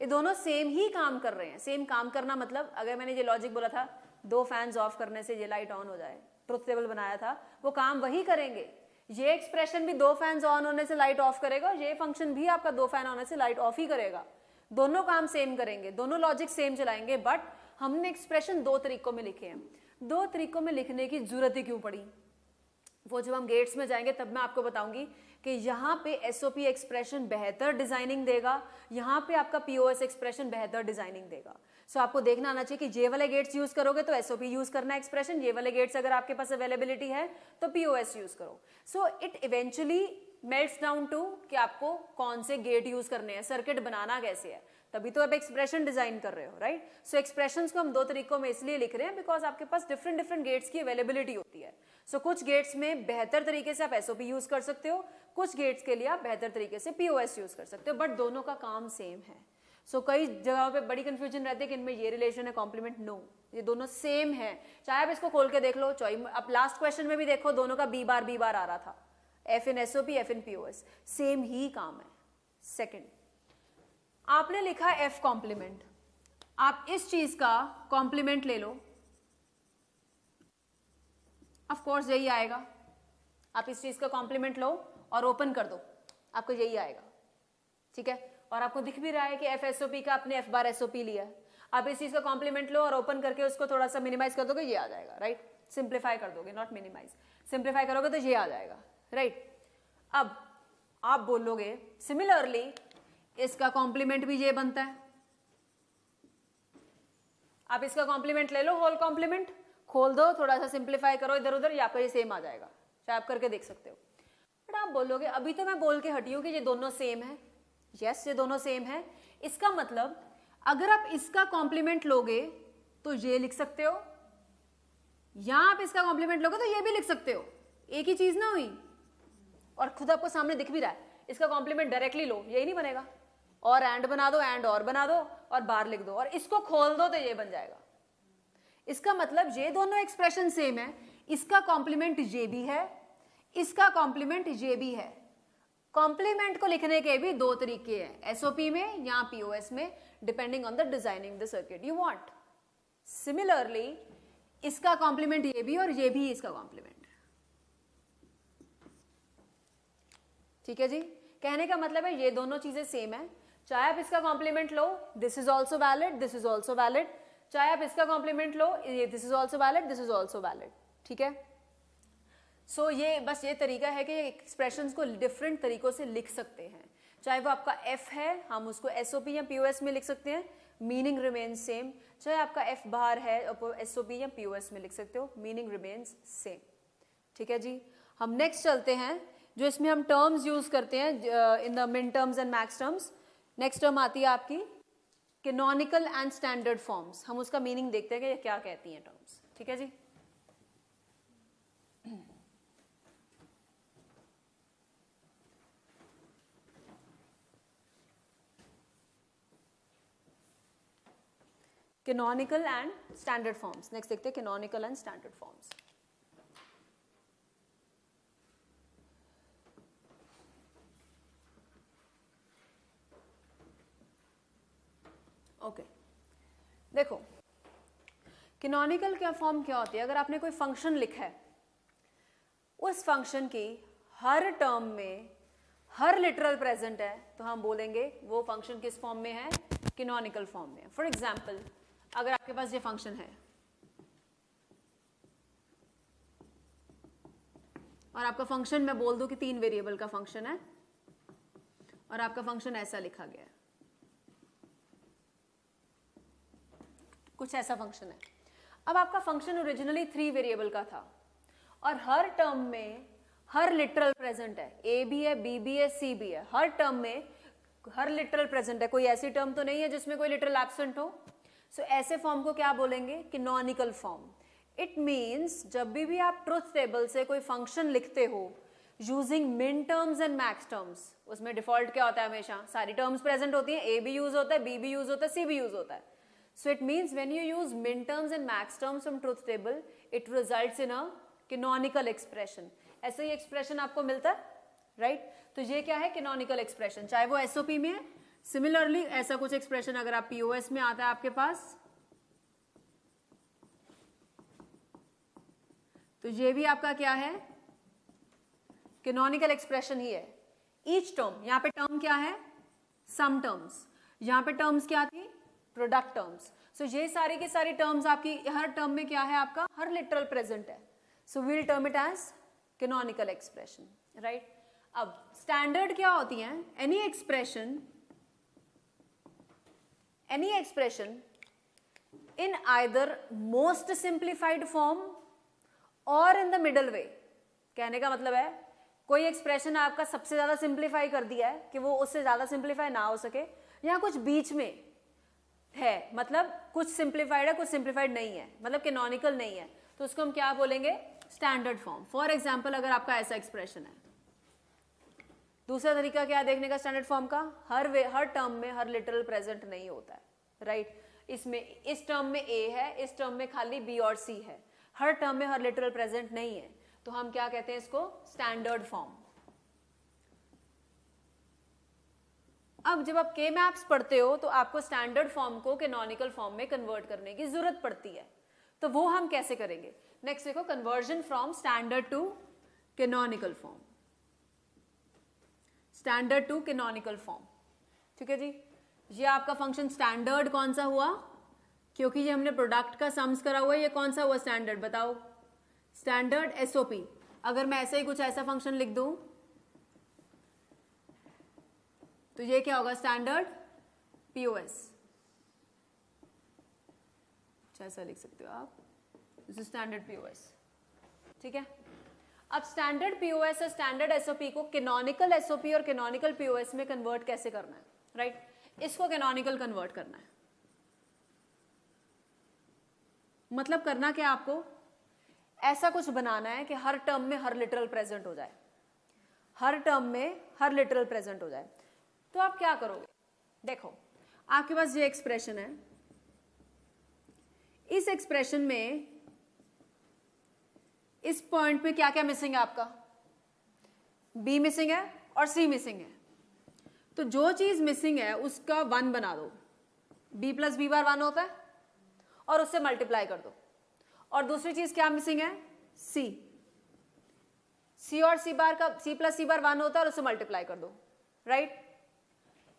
ये दोनों सेम ही काम कर रहे हैं। सेम काम करना मतलब, अगर मैंने ये लॉजिक बोला था दो फैंस ऑफ करने से ये लाइट ऑन हो जाए, ट्रुथ टेबल बनाया था, वो काम वही करेंगे। ये एक्सप्रेशन भी दो फैंस ऑन होने से लाइट ऑफ करेगा, ये फंक्शन भी आपका दो फैन होने से लाइट ऑफ ही करेगा। दोनों काम सेम करेंगे, दोनों लॉजिक सेम चलाएंगे, बट हमने एक्सप्रेशन दो तरीकों में लिखे हैं। दो तरीकों में लिखने की जरूरत ही क्यों पड़ी, वो जब हम गेट्स में जाएंगे तब मैं आपको बताऊंगी कि यहाँ पे एसओपी एक्सप्रेशन बेहतर डिजाइनिंग देगा, यहाँ पे आपका पीओएस एक्सप्रेशन बेहतर डिजाइनिंग देगा। सो आपको देखना आना चाहिए कि ये वाले गेट्स यूज करोगे तो एसओपी यूज करना एक्सप्रेशन, ये वाले गेट्स अगर आपके पास अवेलेबिलिटी है तो पीओएस यूज करो। So it eventually melts down to कि आपको कौन से गेट यूज करने हैं, सर्किट बनाना कैसे है, तभी तो आप एक्सप्रेशन डिजाइन कर रहे हो, राइट। सो एक्सप्रेशंस को हम दो तरीकों में इसलिए लिख रहे हैं बिकॉज आपके पास डिफरेंट डिफरेंट गेट्स की अवेलेबिलिटी होती है। सो कुछ गेट्स में बेहतर तरीके से आप एसओपी यूज कर सकते हो, कुछ गेट्स के लिए आप बेहतर तरीके से पीओएस यूज कर सकते हो, बट दोनों का काम सेम है। सो कई जगहों पे बड़ी कंफ्यूजन रहती है कि इनमें ये रिलेशन है कॉम्प्लीमेंट, नो, ये दोनों सेम है। चाहे आप इसको खोल के देख लो, चाहे आप लास्ट क्वेश्चन में भी देखो, दोनों का बी बार आ रहा था, एफ इन एसओपी एफ इन पीओएस, सेम ही काम है। सेकेंड, आपने लिखा एफ कॉम्प्लीमेंट, आप इस चीज का कॉम्प्लीमेंट ले लो, ऑफ कोर्स यही आएगा। आप इस चीज का कॉम्प्लीमेंट लो और ओपन कर दो, आपको यही आएगा, ठीक है। और आपको दिख भी रहा है कि एफ एसओपी का आपने एफ बार एसओपी लिया है। आप इस चीज का कॉम्प्लीमेंट लो और ओपन करके उसको थोड़ा सा मिनिमाइज कर दोगे, ये आ जाएगा, राइट। सिंप्लीफाई कर दोगे, नॉट मिनिमाइज, सिंप्लीफाई करोगे तो ये आ जाएगा, राइट। अब आप बोलोगे सिमिलरली इसका कॉम्प्लीमेंट भी ये बनता है, आप इसका कॉम्प्लीमेंट ले लो, होल कॉम्प्लीमेंट खोल दो, थोड़ा सा सिंप्लीफाई करो इधर उधर, या आपका ये सेम आ जाएगा, चाहे आप करके देख सकते हो। बट आप बोलोगे अभी तो मैं बोल के हटी हूं कि ये दोनों सेम है, यस ये दोनों सेम है, इसका मतलब अगर आप इसका कॉम्प्लीमेंट लोगे तो ये लिख सकते हो, या आप इसका कॉम्प्लीमेंट लोगे तो ये भी लिख सकते हो, एक ही चीज ना हुई। और खुद आपको सामने दिख भी रहा है, इसका कॉम्प्लीमेंट डायरेक्टली लो, यही नहीं बनेगा, और एंड बना दो, एंड और बना दो, और बार लिख दो, और इसको खोल दो तो ये बन जाएगा। इसका मतलब ये दोनों एक्सप्रेशन सेम है, इसका कॉम्प्लीमेंट ये भी है, इसका कॉम्प्लीमेंट ये भी है। कॉम्प्लीमेंट को लिखने के भी दो तरीके हैं, एसओपी में या पीओएस में, depending on the designing the circuit you want. Similarly इसका कॉम्प्लीमेंट ये भी और ये भी इसका कॉम्प्लीमेंट, ठीक है जी। कहने का मतलब है ये दोनों चीजें सेम है, चाहे आप इसका कॉम्प्लीमेंट लो, this is also valid, this is also valid, चाहे आप इसका कॉम्प्लीमेंट लो, this is also valid, this is also valid, ठीक है। सो ये बस ये तरीका है कि एक्सप्रेशंस को डिफरेंट तरीकों से लिख सकते हैं, चाहे वो आपका एफ है हम उसको एसओपी या पीओएस में लिख सकते हैं, मीनिंग रिमेन्स सेम, चाहे आपका एफ बार है एसओपी या पीओएस में लिख सकते हो, मीनिंग रिमेन्स सेम, ठीक है जी। हम नेक्स्ट चलते हैं, जो इसमें हम टर्म्स यूज करते हैं इन द मिन terms and max terms. Next term आती है आपकी कैनोनिकल एंड स्टैंडर्ड फॉर्म्स, हम उसका मीनिंग देखते हैं कि ये क्या कहती हैं टर्म्स, ठीक है जी। Canonical and standard forms, next देखते हैं canonical and standard forms. Okay देखो कैनोनिकल क्या फॉर्म क्या होती है, अगर आपने कोई फंक्शन लिखा है, उस फंक्शन की हर टर्म में हर लिटरल प्रेजेंट है, तो हम बोलेंगे वो फंक्शन किस फॉर्म में है, कैनोनिकल फॉर्म में। फॉर एग्जाम्पल अगर आपके पास ये फंक्शन है और आपका फंक्शन मैं बोल दूं कि 3 वेरिएबल का फंक्शन है और आपका फंक्शन ऐसा लिखा गया है, कुछ ऐसा फंक्शन है। अब आपका फंक्शन ओरिजिनली 3 वेरिएबल का था और हर टर्म में हर लिटरल प्रेजेंट है, ए भी है, बी भी है, सी भी है, हर टर्म में हर लिटरल प्रेजेंट है, कोई ऐसी टर्म तो नहीं है जिसमें कोई लिटरल एब्सेंट हो। सो ऐसे फॉर्म को क्या बोलेंगे, कैनोनिकल फॉर्म। इट मीन्स जब भी आप ट्रुथ टेबल से कोई फंक्शन लिखते हो यूजिंग मिन टर्म्स एंड मैक्स टर्म्स, उसमें डिफॉल्ट क्या होता है, हमेशा सारी टर्म्स प्रेजेंट होती हैं, ए भी यूज होता है, बी भी यूज होता है, सी भी यूज होता है। So it means when you use min terms and max terms from truth table, it results in a canonical expression. ऐसे ही expression आपको मिलता है, right? तो ये क्या है, canonical expression, चाहे वो SOP में है। Similarly ऐसा कुछ expression अगर आप POS में आता है आपके पास, तो ये भी आपका क्या है, canonical expression ही है। Each term, यहाँ पे term क्या है, sum terms, यहाँ पे terms क्या थी, प्रोडक्ट टर्म्स। सो ये सारी की सारी टर्म्स आपकी हर टर्म में क्या है, आपका हर लिटरल प्रेजेंट है। So we'll term it as canonical expression, right. अब स्टैंडर्ड क्या होती हैं? Any expression in either most simplified form or in the middle way। कहने का मतलब है कोई एक्सप्रेशन आपका सबसे ज्यादा सिंप्लीफाई कर दिया है कि वो उससे ज्यादा सिंप्लीफाई ना हो सके, या कुछ बीच में है, मतलब कुछ सिंप्लीफाइड है कुछ सिंप्लीफाइड नहीं है, मतलब कैनोनिकल नहीं है, तो उसको हम क्या बोलेंगे? Standard form. फॉर एग्जाम्पल अगर आपका ऐसा एक्सप्रेशन है, दूसरा तरीका क्या देखने का स्टैंडर्ड फॉर्म का? हर टर्म में हर लिटरल प्रेजेंट नहीं होता है, राइट। इसमें इस टर्म में ए है, इस टर्म में खाली बी और सी है, हर टर्म में हर लिटरल प्रेजेंट नहीं है, तो हम क्या कहते हैं इसको? Standard form. अब जब आप के मैप्स पढ़ते हो तो आपको स्टैंडर्ड फॉर्म को कैनोनिकल फॉर्म में कन्वर्ट करने की जरूरत पड़ती है, तो वो हम कैसे करेंगे? नेक्स्ट देखो, conversion from standard to canonical form. Standard to canonical form, ठीक है जी। ये आपका फंक्शन स्टैंडर्ड कौन सा हुआ? क्योंकि ये हमने प्रोडक्ट का सम्स करा हुआ है, ये कौन सा हुआ स्टैंडर्ड? बताओ। Standard SOP. अगर मैं ऐसे ही कुछ ऐसा फंक्शन लिख दूं तो ये क्या होगा? Standard POS. ऐसा लिख सकते हो आप, दिस इज स्टैंडर्ड पीओएस, ठीक है। अब स्टैंडर्ड पीओएस और स्टैंडर्ड एसओपी को कैनोनिकल एसओपी और कैनोनिकल पीओएस में कन्वर्ट कैसे करना है, राइट? इसको कैनोनिकल कन्वर्ट करना है, मतलब करना क्या आपको? ऐसा कुछ बनाना है कि हर टर्म में हर लिटरल प्रेजेंट हो जाए, हर टर्म में हर लिटरल प्रेजेंट हो जाए। तो आप क्या करोगे? देखो, आपके पास ये एक्सप्रेशन है, इस एक्सप्रेशन में इस पॉइंट पे क्या क्या मिसिंग है आपका? बी मिसिंग है और सी मिसिंग है, तो जो चीज मिसिंग है उसका 1 बना दो। बी प्लस बी बार 1 होता है और उससे मल्टीप्लाई कर दो। और दूसरी चीज क्या मिसिंग है? सी। सी और सी बार का सी प्लस सी बार 1 होता है और उससे मल्टीप्लाई कर दो, राइट?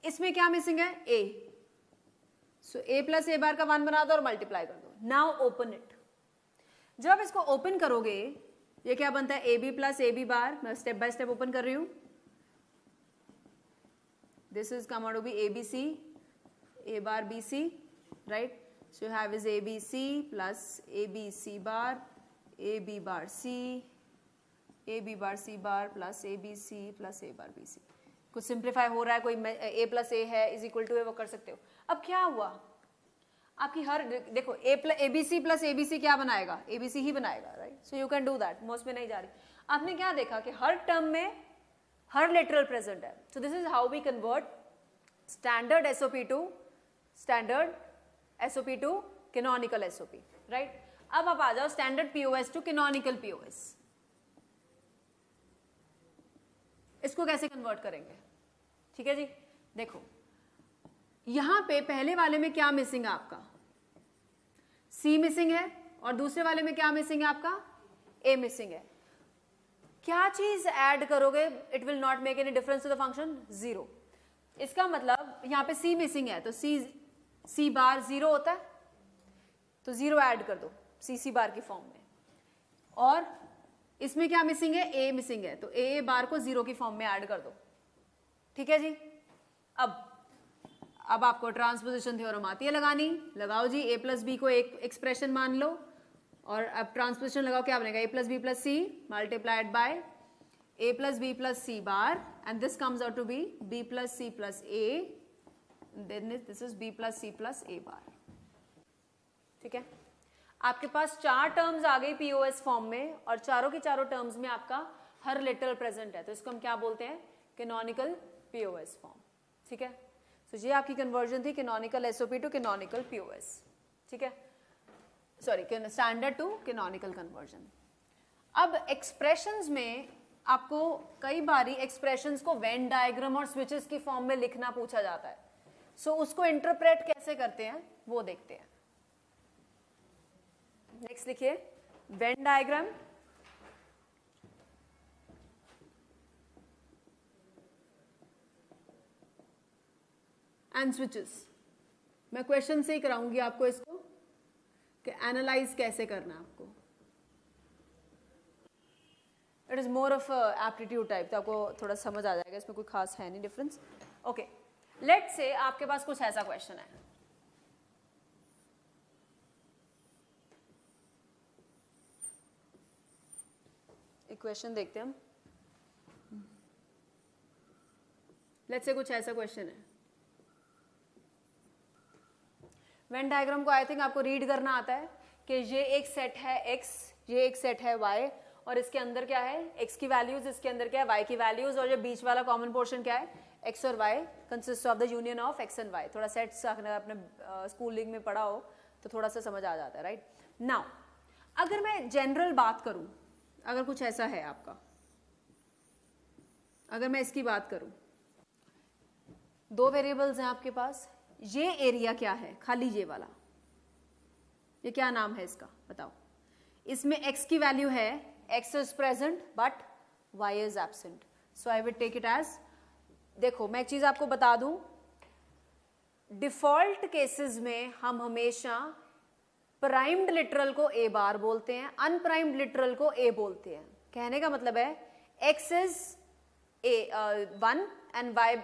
इसमें क्या मिसिंग है? ए। सो ए प्लस ए बार का 1 बना दो और मल्टीप्लाई कर दो। Now open it. जब आप इसको ओपन करोगे ये क्या बनता है? A B plus A B bar. मैं स्टेप बाय स्टेप ओपन कर रही हूं। This is come out to be A B C, A bar B C, right? So you have is A B C plus A B C bar, A B bar C, A B bar C bar plus A B C plus A bar B सी। कुछ simplify हो रहा है, कोई ए plus ए है is equal to ए, वो कर सकते हो। अब क्या हुआ? आपकी हर देखो A B C plus A B C क्या बनाएगा? ए बी सी ही बनाएगा, right? So you can do that. Most में नहीं जा रही। आपने क्या देखा कि हर टर्म में हर लिटरल प्रेजेंट है। So this is how we convert standard SOP to canonical SOP, right? अब आप आ जाओ standard POS to canonical POS. इसको कैसे कन्वर्ट करेंगे? ठीक है जी, देखो यहां पे पहले वाले में क्या मिसिंग है आपका? सी मिसिंग है, और दूसरे वाले में क्या मिसिंग है आपका? ए मिसिंग है। क्या चीज ऐड करोगे? It will not make any difference to the function, 0। इसका मतलब यहां पे सी मिसिंग है तो सी बार 0 होता है, तो 0 ऐड कर दो सी बार की फॉर्म में। और इसमें क्या मिसिंग है? ए मिसिंग है, तो ए बार को 0 की फॉर्म में ऐड कर दो। ठीक है जी। अब आपको ट्रांसपोजिशन थ्योरम आती है लगानी, लगाओ जी। ए प्लस बी को एक एक्सप्रेशन मान लो और अब ट्रांसपोजिशन लगाओ, क्या बनेगा? A plus B plus C multiplied by A plus B plus C bar, and this comes out to be B plus C plus A, then this is B plus C plus A bar. ठीक है, आपके पास 4 terms आ गई POS form में, और चारों की चारों terms में आपका हर लिटरल प्रेजेंट है, तो इसको हम क्या बोलते हैं? Canonical POS form. ठीक है, तो ये आपकी कन्वर्जन थी canonical SOP to canonical POS. ठीक है, sorry, standard to canonical conversion. अब एक्सप्रेशंस में आपको कई बारी एक्सप्रेशंस को वेन डायग्राम और स्विचेस की फॉर्म में लिखना पूछा जाता है। सो उसको इंटरप्रेट कैसे करते हैं वो देखते हैं। नेक्स्ट लिखिए, वेन डायग्राम एंड स्विचेस। मैं क्वेश्चन से ही कराऊंगी आपको इसको कि एनालाइज कैसे करना है आपको। It is more of aptitude type, तो आपको थोड़ा समझ आ जाएगा, इसमें कोई खास है नहीं डिफरेंस. ओके, लेट्स से आपके पास कुछ ऐसा क्वेश्चन है. एक क्वेश्चन देखते हैं हम. लेट्स से कुछ ऐसा क्वेश्चन है. वेन डायग्राम को आई थिंक आपको रीड करना आता है कि ये एक सेट है x, ये एक सेट है y, और इसके अंदर क्या है x की वैल्यूज, इसके अंदर क्या है y की वैल्यूज, और ये बीच वाला कॉमन पोर्शन क्या है x और y consist of the union of x and y. थोड़ा सेट्स अगर आपने स्कूलिंग में पढ़ा हो तो थोड़ा सा समझ आ जाता है, राइट. नाउ अगर मैं जनरल बात करूं, अगर कुछ ऐसा है आपका, अगर मैं इसकी बात करूं, दो वेरिएबल्स हैं आपके पास, ये एरिया क्या है, खाली ये वाला, ये क्या नाम है इसका बताओ. इसमें x की वैल्यू है, x is present but y is absent, so I will take it as. देखो मैं एक चीज आपको बता दूं, डिफॉल्ट केसेस में हम हमेशा प्राइम्ड लिटरल को a बार बोलते हैं, अनप्राइम्ड लिटरल को a बोलते हैं. कहने का मतलब है x is a 1 and y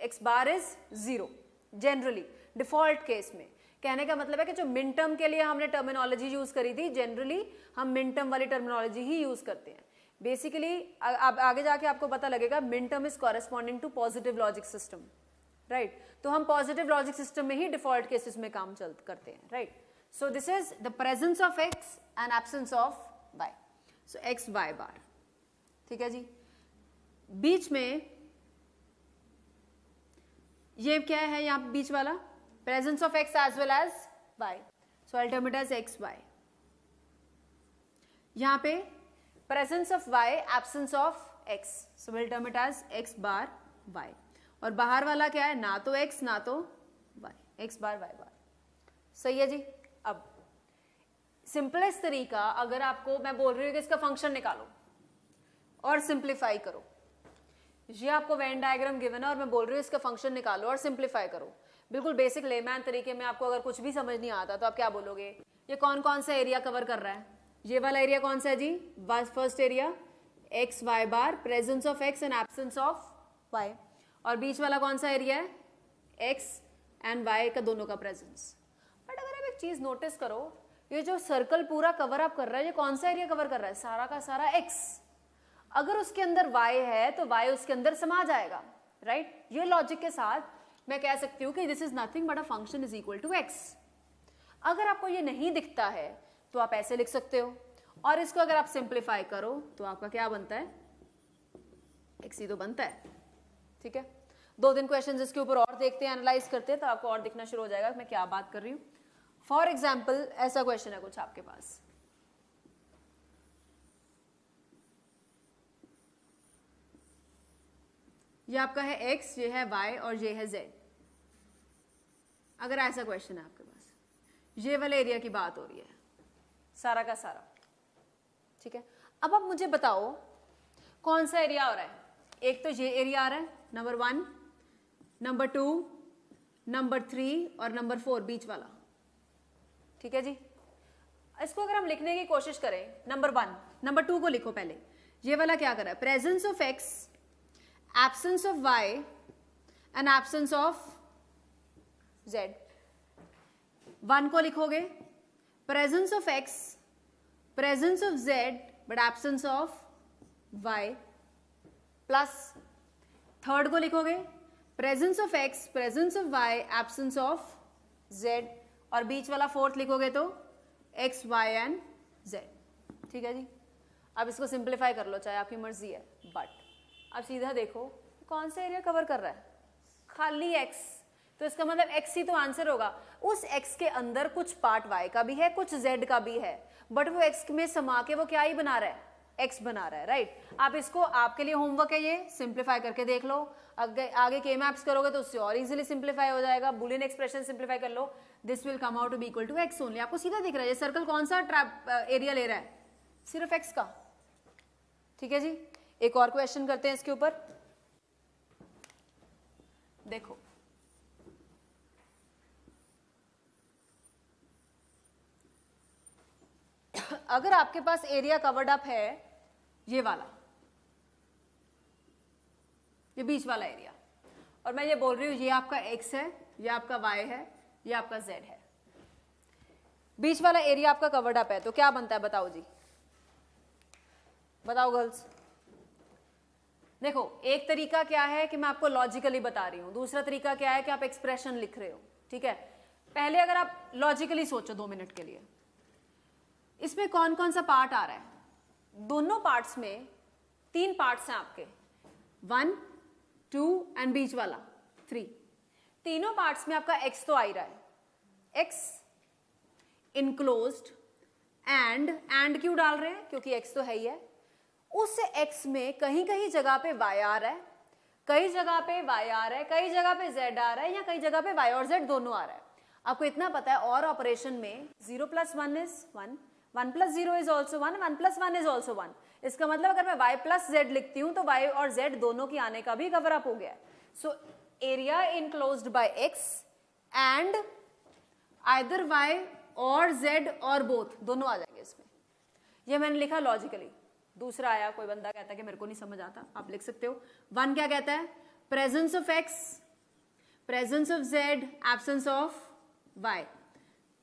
x bar is 0. Generally default case में कहने का मतलब है कि जो मिन टर्म के लिए हमने टर्मिनोलॉजी यूज करी थी, जनरली हम मिन टर्म वाली टर्मिनोलॉजी ही यूज करते हैं. बेसिकली अब आगे जाके आपको पता लगेगा min term is corresponding to positive logic system, right. तो हम पॉजिटिव लॉजिक सिस्टम में ही डिफॉल्ट केसेस में काम करते हैं, right. So this is the presence of x and absence of y. So x y बार, ठीक है जी. बीच में ये क्या है, यहाँ बीच वाला presence of x as well as y, so I term it as x y. यहाँ पे presence of y, absence of x, so will term it as x bar y. और बाहर वाला क्या है, ना तो x ना तो y, x बार y बार. सही है जी. अब सिंपलेस्ट तरीका, अगर आपको मैं बोल रही हूँ कि इसका फंक्शन निकालो और सिंप्लीफाई करो, ये आपको वेन डायग्राम गिवन है और मैं बोल रही हूँ इसका फंक्शन निकालो और सिंप्लीफाई करो, बिल्कुल बेसिक लेमैन तरीके में. आपको अगर कुछ भी समझ नहीं आता तो आप क्या बोलोगे, ये कौन कौन सा एरिया कवर कर रहा है, ये वाला एरिया कौन सा है जी, first area X Y bar, presence of X and absence of Y. और बीच वाला कौन सा एरिया है, एक्स एंड वाई का दोनों का प्रेजेंस. बट अगर आप एक चीज नोटिस करो, ये जो सर्कल पूरा कवर अप कर रहा है, ये कौन सा एरिया कवर कर रहा है, सारा का सारा एक्स. अगर उसके अंदर y है तो y उसके अंदर समा जाएगा, राइट. ये लॉजिक के साथ मैं कह सकती हूँ कि this is nothing but a function is equal to x. अगर आपको ये नहीं दिखता है तो आप ऐसे लिख सकते हो, और इसको अगर आप सिंप्लीफाई करो तो आपका क्या बनता है, x ही तो बनता है, ठीक है. 2-3 क्वेश्चन इसके ऊपर और देखते हैं, एनालाइज करते हैं, तो आपको और दिखना शुरू हो जाएगा मैं क्या बात कर रही हूँ. फॉर एग्जाम्पल ऐसा क्वेश्चन है कुछ आपके पास, ये आपका है x, ये है y और ये है z. अगर ऐसा क्वेश्चन है आपके पास, ये वाले एरिया की बात हो रही है, सारा का सारा, ठीक है. अब आप मुझे बताओ कौन सा एरिया हो रहा है. एक तो ये एरिया आ रहा है, नंबर 1, नंबर 2, नंबर 3 और नंबर 4 बीच वाला, ठीक है जी. इसको अगर हम लिखने की कोशिश करें, नंबर 1, नंबर 2 को लिखो पहले. ये वाला क्या कर रहा है, presence of x, absence of y and absence of z. 1 को लिखोगे presence of x, presence of z but absence of y, plus third को लिखोगे presence of x, presence of y, absence of z, और बीच वाला fourth लिखोगे तो x, y and z. ठीक है जी. अब इसको सिंप्लीफाई कर लो, चाहे आपकी मर्जी है, बट अब सीधा देखो कौन सा एरिया कवर कर रहा है, खाली x. तो इसका मतलब x ही तो आंसर होगा. उस x के अंदर कुछ पार्ट y का भी है, कुछ z का भी है, बट वो x में समा के वो क्या ही बना रहा है, x बना रहा है, राइट. आप इसको, आपके लिए होमवर्क है, ये सिंप्लीफाई करके देख लो. आगे के मैप्स करोगे तो उससे और इजीली सिंप्लीफाई हो जाएगा. बुलियन एक्सप्रेशन सिंप्लीफाई कर लो, this will come out to be equal to x only. आपको सीधा दिख रहा है ये सर्कल कौन सा एरिया ले रहा है, सिर्फ x का. ठीक है जी. एक और क्वेश्चन करते हैं इसके ऊपर. देखो अगर आपके पास एरिया कवर्ड अप है ये वाला, ये बीच वाला एरिया, और मैं ये बोल रही हूँ ये आपका x है, ये आपका y है, ये आपका z है। बीच वाला एरिया आपका कवर्ड अप है, तो क्या बनता है बताओ जी, बताओ गर्ल्स। देखो एक तरीका क्या है कि मैं आपको लॉजिकली बता रही हूं, दूसरा तरीका क्या है कि आप एक्सप्रेशन लिख रहे हो, ठीक है। पहले अगर आप लॉजिकली सोचो 2 मिनट के लिए, इसमें कौन कौन सा पार्ट आ रहा है, दोनों पार्ट्स में 3 पार्ट्स हैं आपके, 1, 2 एंड बीच वाला 3। तीनों पार्ट्स में आपका x तो आ ही रहा है, x इनक्लोज्ड, एंड क्यों डाल रहे हैं, क्योंकि x तो है ही है। उस x में कहीं कहीं जगह पे y आ रहा है, कई जगह पे y आ रहा है, कई जगह पे z आ रहा है, या कई जगह पे y और z दोनों आ रहा है। आपको इतना पता है और ऑपरेशन में 0 + 1 is 1, 1 + 0 is also 1, 1 + 1 is also 1। इसका मतलब अगर मैं y + z लिखती हूं तो y और z दोनों की आने का भी कवर अप हो गया है। So area enclosed bye x and either y और z और बोथ दोनों आ जाएंगे इसमें। ये मैंने लिखा लॉजिकली। दूसरा आया, कोई बंदा कहता है कि मेरे को नहीं समझ आता, आप लिख सकते हो। 1 क्या कहता है, presence of x, presence of z, absence of y।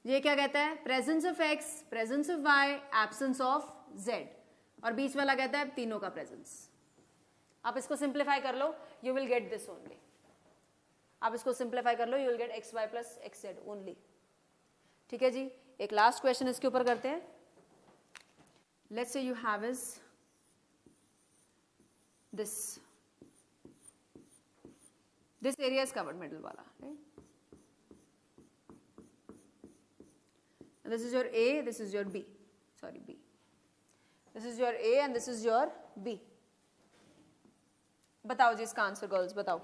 ये क्या कहता है, presence of x, presence of y, absence of z। और बीच वाला कहता है तीनों का प्रेजेंस। आप इसको सिंप्लीफाई कर लो, you will get this only. आप इसको सिंप्लीफाई कर लो, you will get xy + xz only. ठीक है जी, एक लास्ट क्वेश्चन इसके ऊपर करते हैं। Let's say you have is this area is covered, middle wala, right? And this is your A, this is your B, sorry B, this is your A and this is your B। बताओ जी इसका answer girls, बताओ।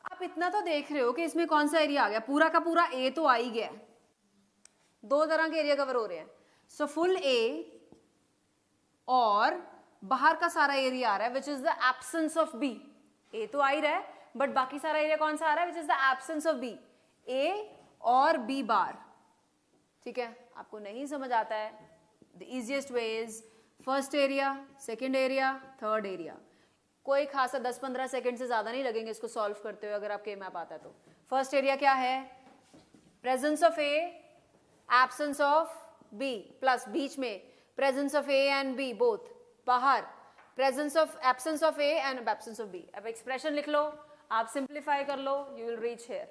आप इतना तो देख रहे हो कि इसमें कौन सा एरिया आ गया, पूरा का पूरा A तो आ ही गया है, 2 तरह के एरिया कवर हो रहे हैं। सो फुल A और बाहर का सारा एरिया आ रहा है which is the absence of B. A तो आ ही रहा है बट बाकी सारा एरिया कौन सा आ रहा है, which is the absence of B, A और बी बार। ठीक है, आपको नहीं समझ आता है, the easiest way is first area, second area, third area. कोई खासा 10-15 सेकेंड से ज्यादा नहीं लगेंगे इसको सॉल्व करते हुए, अगर आपके ए मैप आता है तो। फर्स्ट एरिया क्या है, presence of A, absence of B, plus बीच में presence of A and B both, बाहर presence of absence of A and absence of B. अब एक्सप्रेशन लिख लो, आप सिंप्लीफाई कर लो, यू विल रीच हियर।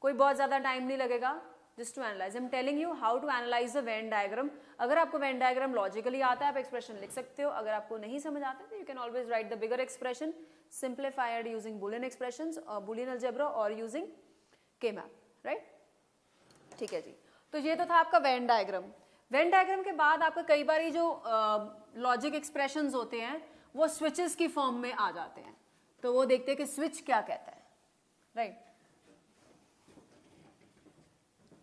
कोई बहुत ज्यादा टाइम नहीं लगेगा just to analyse. I am telling you how to analyse the Venn diagram. अगर आपको वेन डायग्राम लॉजिकली आता है आप एक्सप्रेशन लिख सकते हो, अगर आपको नहीं समझ आता तो you can always right the bigger expression simplified using Boolean expressions और बूलियन अलजेब्रा और यूजिंग के मैप, राइट। ठीक है जी, तो ये तो था आपका वेन डायग्राम। वेन डायग्राम के बाद आपका कई बार जो लॉजिक एक्सप्रेशंस होते हैं वो स्विचेस की फॉर्म में आ जाते हैं, तो वो देखते हैं कि स्विच क्या कहता है, राइट।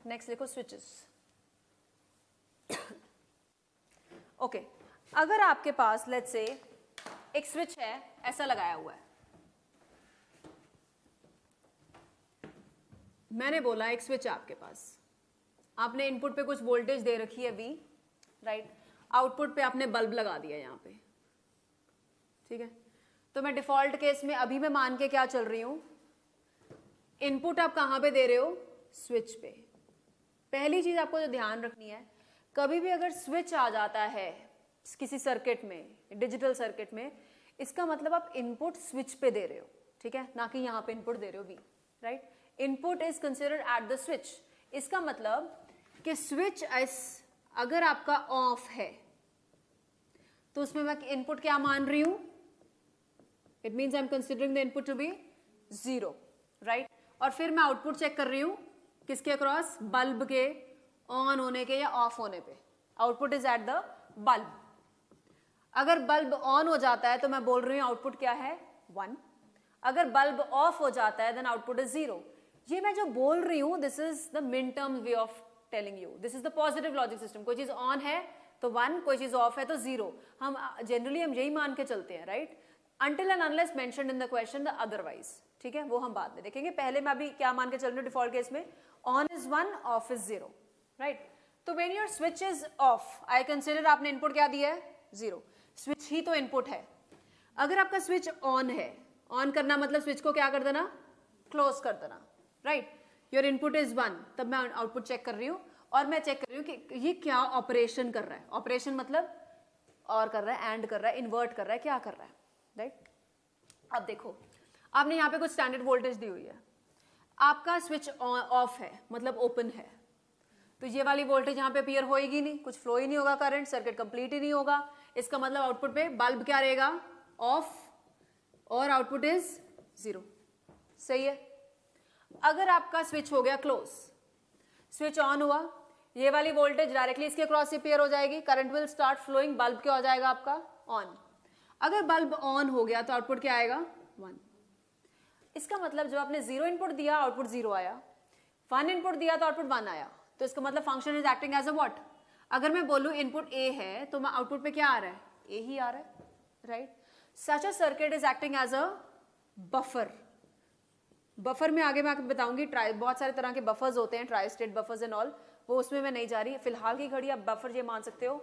नेक्स्ट देखो स्विचेस। ओके, अगर आपके पास लेट्स से एक स्विच है ऐसा लगाया हुआ है, मैंने बोला एक स्विच है आपके पास, आपने इनपुट पे कुछ वोल्टेज दे रखी है V, राइट, आउटपुट पे आपने बल्ब लगा दिया यहाँ पे। ठीक है, तो मैं डिफॉल्ट केस में अभी मैं मान के क्या चल रही हूं, इनपुट आप कहां पे दे रहे हो, स्विच पे। पहली चीज आपको जो ध्यान रखनी है, कभी भी अगर स्विच आ जाता है किसी सर्किट में, डिजिटल सर्किट में, इसका मतलब आप इनपुट स्विच पे दे रहे हो, ठीक है, ना कि यहां पे इनपुट दे रहे हो V, right. Input is considered at the switch. इसका मतलब कि स्विच अगर आपका ऑफ है तो उसमें मैं इनपुट क्या मान रही हूं, it means I am considering the input to be 0, right. और फिर मैं आउटपुट चेक कर रही हूं किसके अक्रॉस, बल्ब के ऑन होने के या ऑफ होने पे। Output is at the bulb. अगर बल्ब ऑन हो जाता है तो मैं बोल रही हूं आउटपुट क्या है, 1। अगर बल्ब ऑफ हो जाता है देन आउटपुट इज 0। ये मैं जो बोल रही हूं this is the min term way of telling you, this is the positive logic system. कोई चीज ऑन है तो 1, कोई चीज ऑफ है तो 0। हम जनरली हम यही मान के चलते हैं, right, until and unless mentioned in the question the otherwise। ठीक है, वो हम बाद में देखेंगे। पहले मैं अभी क्या मान के चल रही हूँ डिफॉल्ट केस में, on is 1, of is 0, right. तो when your switch is off, I consider आपने इनपुट क्या दिया है, 0। स्विच ही तो इनपुट है। अगर आपका स्विच ऑन है, ऑन करना मतलब स्विच को क्या कर देना, क्लोज कर देना, राइट। योर इनपुट इज 1, तब मैं आउटपुट चेक कर रही हूँ और मैं चेक कर रही हूँ कि ये क्या ऑपरेशन कर रहा है। ऑपरेशन मतलब और कर रहा है, एंड कर रहा है, इन्वर्ट कर रहा है, क्या कर रहा है, राइट। अब देखो, आपने यहाँ पे कुछ स्टैंडर्ड वोल्टेज दी हुई है, आपका स्विच ऑफ है मतलब ओपन है, तो ये वाली वोल्टेज यहाँ पे अपीयर होएगी नहीं, कुछ फ्लो ही नहीं होगा, करंट, सर्किट कंप्लीट ही नहीं होगा। इसका मतलब आउटपुट पे बल्ब क्या रहेगा, ऑफ, और आउटपुट इज 0। सही है। अगर आपका स्विच हो गया क्लोज, स्विच ऑन हुआ, ये वाली वोल्टेज डायरेक्टली इसके क्रॉस अपीयर हो जाएगी, current will start flowing, bulb क्या हो जाएगा आपका, ऑन। अगर बल्ब ऑन हो गया तो आउटपुट क्या आएगा, 1। इसका मतलब जो आपने 0 इनपुट दिया आउटपुट 0 आया, 1 इनपुट दिया तो आउटपुट 1 आया, तो इसका मतलब function is acting as a what. अगर मैं बोलूं इनपुट ए है तो मैं आउटपुट पे क्या आ रहा है, ए ही आ रहा है, right. Such a circuit is acting as a buffer. Buffer में आगे मैं आपको बताऊंगी, बहुत सारे तरह के बफर्स होते हैं, tri state buffers and all, वो उसमें मैं नहीं जा रही। फिलहाल की घड़ी आप बफर ये मान सकते हो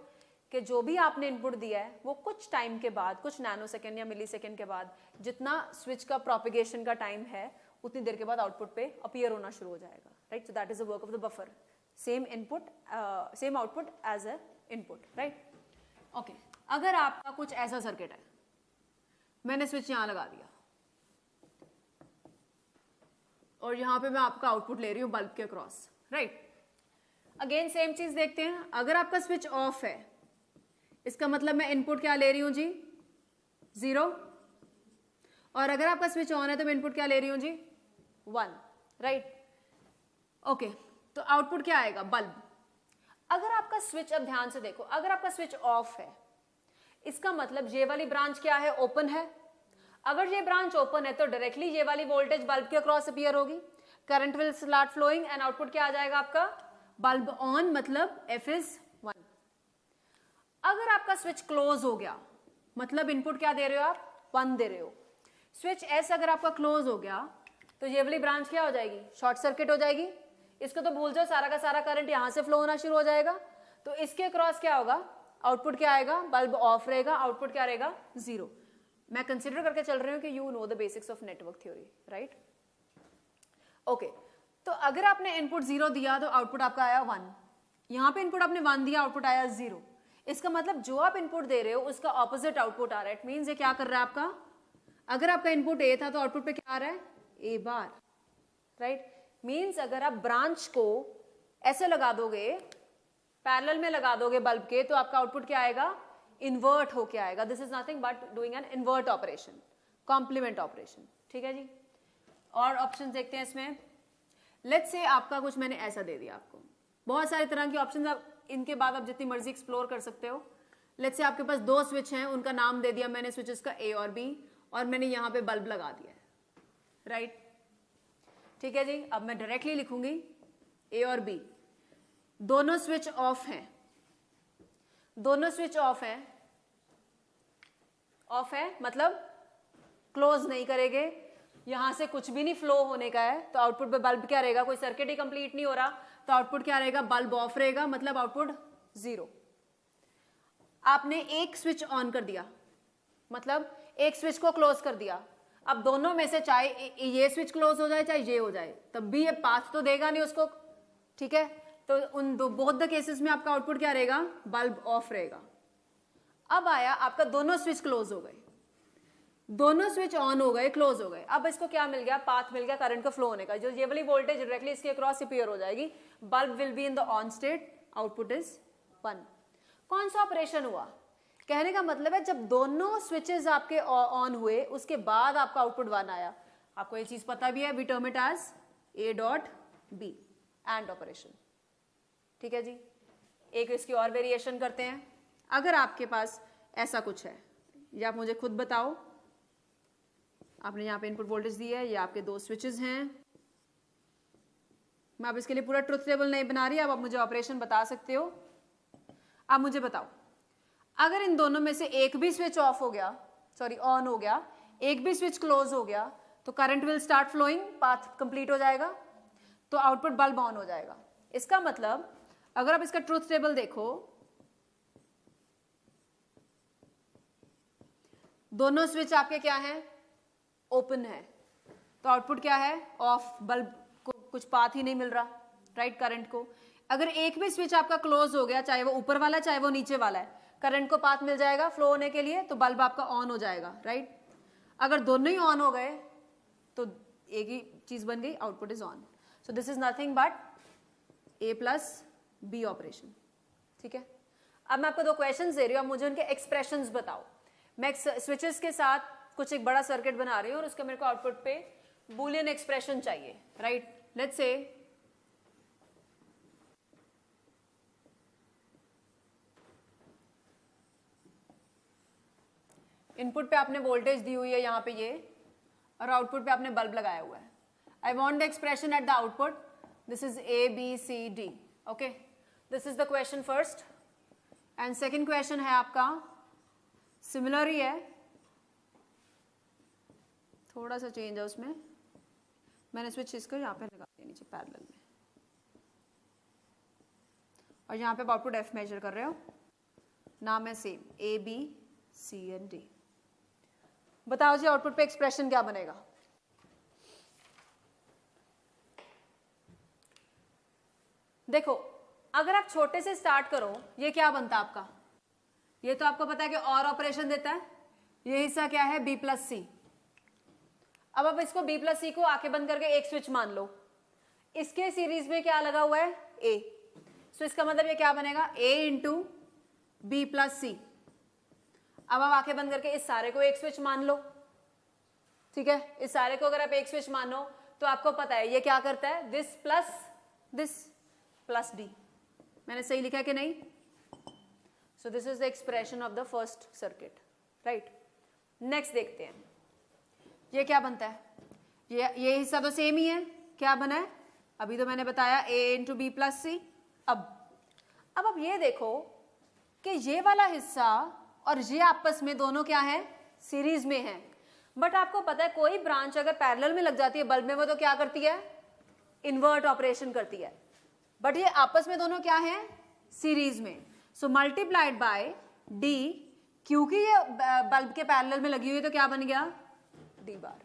कि जो भी आपने इनपुट दिया है वो कुछ टाइम के बाद, कुछ नैनो सेकेंड या मिली सेकेंड के बाद, जितना स्विच का प्रोपिगेशन का टाइम है उतनी देर के बाद आउटपुट पे अपीयर होना शुरू हो जाएगा, right. So that is the work of the buffer. Same input same output as a input, right. Okay, अगर आपका कुछ ऐसा सर्किट है, मैंने स्विच यहां लगा दिया और यहां पे मैं आपका आउटपुट ले रही हूं बल्ब के क्रॉस, राइट। अगेन सेम चीज देखते हैं, अगर आपका स्विच ऑफ है इसका मतलब मैं इनपुट क्या ले रही हूं जी, 0, और अगर आपका स्विच ऑन है तो मैं इनपुट क्या ले रही हूं जी, 1, राइट। ओके, तो आउटपुट क्या आएगा, बल्ब। अगर आपका स्विच, अब ध्यान से देखो, अगर आपका स्विच ऑफ है इसका मतलब ये वाली ब्रांच क्या है, ओपन है। अगर ये ब्रांच ओपन है तो डायरेक्टली ये वाली वोल्टेज बल्ब के क्रॉस अपीयर होगी, current will start flowing and output क्या आ जाएगा आपका, बल्ब ऑन, मतलब F इज 1। अगर आपका स्विच क्लोज हो गया मतलब इनपुट क्या दे रहे हो आप, 1 दे रहे हो। स्विच S अगर आपका क्लोज हो गया तो ये वाली ब्रांच क्या हो जाएगी, शॉर्ट सर्किट हो जाएगी। इसको तो भूल जाओ, सारा का सारा करंट यहां से फ्लो होना शुरू हो जाएगा, तो इसके क्रॉस क्या होगा, आउटपुट क्या आएगा, बल्ब ऑफ रहेगा, आउटपुट क्या रहेगा, 0। मैं कंसिडर करके चल रही हूं कि you know the basics of network theory, right. Okay, तो अगर आपने इनपुट 0 दिया तो आउटपुट आपका आया 1, यहां पे इनपुट आपने 1 दिया, आउटपुट आया 0। इसका मतलब जो आप इनपुट दे रहे हो उसका ऑपोजिट आउटपुट आ रहा है। इट मींस ये क्या कर रहा है आपका, अगर आपका इनपुट ए था तो आउटपुट पे क्या आ रहा है, ए बार, राइट। मींस अगर आप ब्रांच को ऐसे लगा दोगे, पैरेलल में लगा दोगे बल्ब के, तो आपका आउटपुट क्या आएगा, इन्वर्ट होके आएगा। This is nothing but doing an invert operation, complement operation, ठीक है जी। और ऑप्शन देखते हैं इसमें। लेट्स से आपका कुछ मैंने ऐसा दे दिया आपको, बहुत सारे तरह के ऑप्शन, आप इनके बाद आप जितनी मर्जी एक्सप्लोर कर सकते हो। लेट्स से आपके पास 2 स्विच हैं, उनका नाम दे दिया मैंने स्विचेस का A और B, और मैंने यहां पे बल्ब लगा दिया है, राइट। ठीक है जी, अब मैं डायरेक्टली लिखूंगी A और B, दोनों स्विच ऑफ हैं, दोनों स्विच ऑफ हैं, ऑफ है मतलब क्लोज नहीं करेंगे, यहां से कुछ भी नहीं फ्लो होने का है, तो आउटपुट पे बल्ब क्या रहेगा, कोई सर्किट ही कंप्लीट नहीं हो रहा, तो आउटपुट क्या रहेगा, बल्ब ऑफ रहेगा, मतलब आउटपुट 0। आपने एक स्विच ऑन कर दिया मतलब एक स्विच को क्लोज कर दिया, अब दोनों में से चाहे ये स्विच क्लोज हो जाए चाहे ये हो जाए, तब भी ये पाथ तो देगा नहीं उसको, ठीक है। तो उन बोथ द केसेस में आपका आउटपुट क्या रहेगा, बल्ब ऑफ रहेगा। अब आया आपका दोनों स्विच क्लोज हो गए, दोनों स्विच ऑन हो गए, क्लोज हो गए, अब इसको क्या मिल गया, पाथ मिल गया करंट का फ्लो होने का, जो ये वाली वोल्टेज डायरेक्टली इसके अक्रॉस अपीयर हो जाएगी, bulb will be in the on state, output is 1। कौन सा ऑपरेशन हुआ, कहने का मतलब है जब दोनों स्विचेस आपके ऑन हुए उसके बाद आपका आउटपुट 1 आया। आपको ये चीज पता भी है, we term it as A dot B, and operation, ठीक है जी। एक इसकी और वेरिएशन करते हैं। अगर आपके पास ऐसा कुछ है, या आप मुझे खुद बताओ, आपने यहाँ पे इनपुट वोल्टेज दी है, ये आपके 2 स्विचेस हैं, मैं अब इसके लिए पूरा ट्रुथ टेबल नहीं बना रही, अब आप मुझे ऑपरेशन बता सकते हो। आप मुझे बताओ, अगर इन दोनों में से एक भी स्विच ऑफ हो गया, सॉरी ऑन हो गया, एक भी स्विच क्लोज हो गया, तो current will start flowing, path complete हो जाएगा, तो आउटपुट बल्ब ऑन हो जाएगा। इसका मतलब अगर आप इसका ट्रुथ टेबल देखो, दोनों स्विच आपके क्या हैं, ओपन है, तो आउटपुट क्या है, ऑफ, बल्ब को कुछ पाथ ही नहीं मिल रहा, राइट, करंट को। अगर एक भी स्विच आपका क्लोज हो गया, चाहे वो ऊपर वाला चाहे वो नीचे वाला है, करंट को पाथ मिल जाएगा फ्लो होने के लिए, तो बल्ब आपका ऑन हो जाएगा, राइट। अगर दोनों ही ऑन हो गए तो एक ही चीज बन गई, output is on. So this is nothing but A plus B operation, ठीक है। अब मैं आपको दो क्वेश्चंस दे रही हूँ, आप मुझे उनके एक्सप्रेशंस बताओ। मैं स्विचेस के साथ कुछ एक बड़ा सर्किट बना रही हूँ और उसका मेरे को आउटपुट पे बूलियन एक्सप्रेशन चाहिए, राइट। लेट्स से इनपुट पे आपने वोल्टेज दी हुई है यहाँ पे ये, और आउटपुट पे आपने बल्ब लगाया हुआ है। I want the expression at the output, this is A B C D, okay. This is the question first. And second question है आपका सिमिलर ही है, थोड़ा सा चेंज है उसमें, मैंने स्विच इसको यहाँ पे लगा दिया नीचे पैरेलल में, और यहाँ पे आउटपुट F मेजर कर रहे हो, नाम है same A B C and D। बताओ जी आउटपुट पे एक्सप्रेशन क्या बनेगा। देखो अगर आप छोटे से स्टार्ट करो, ये क्या बनता है आपका, ये तो आपको पता है कि और ऑपरेशन देता है, ये हिस्सा क्या है B प्लस सी। अब आप इसको B प्लस सी को आंखें बंद करके एक स्विच मान लो, इसके सीरीज में क्या लगा हुआ है A, सो इसका मतलब ये क्या बनेगा A इंटू B प्लस सी। अब आप आंखें बंद करके इस सारे को एक स्विच मान लो, ठीक है। इस सारे को अगर आप एक स्विच मानो तो आपको पता है ये क्या करता है, दिस प्लस डी। मैंने सही लिखा है कि नहीं। सो this is the expression of the first circuit, right. Next देखते हैं ये क्या बनता है। ये हिस्सा तो सेम ही है, क्या बना है अभी तो मैंने बताया A इंटू बी प्लस सी। अब आप ये देखो कि ये वाला हिस्सा और ये आपस में दोनों क्या है, सीरीज में है। बट आपको पता है कोई ब्रांच अगर पैरेलल में लग जाती है बल्ब में, वो तो क्या करती है, इन्वर्ट ऑपरेशन करती है। बट ये आपस में दोनों क्या है, सीरीज में। सो मल्टीप्लाइड बाय D, क्योंकि ये बल्ब के पैरेलल में लगी हुई है तो क्या बन गया, D बार,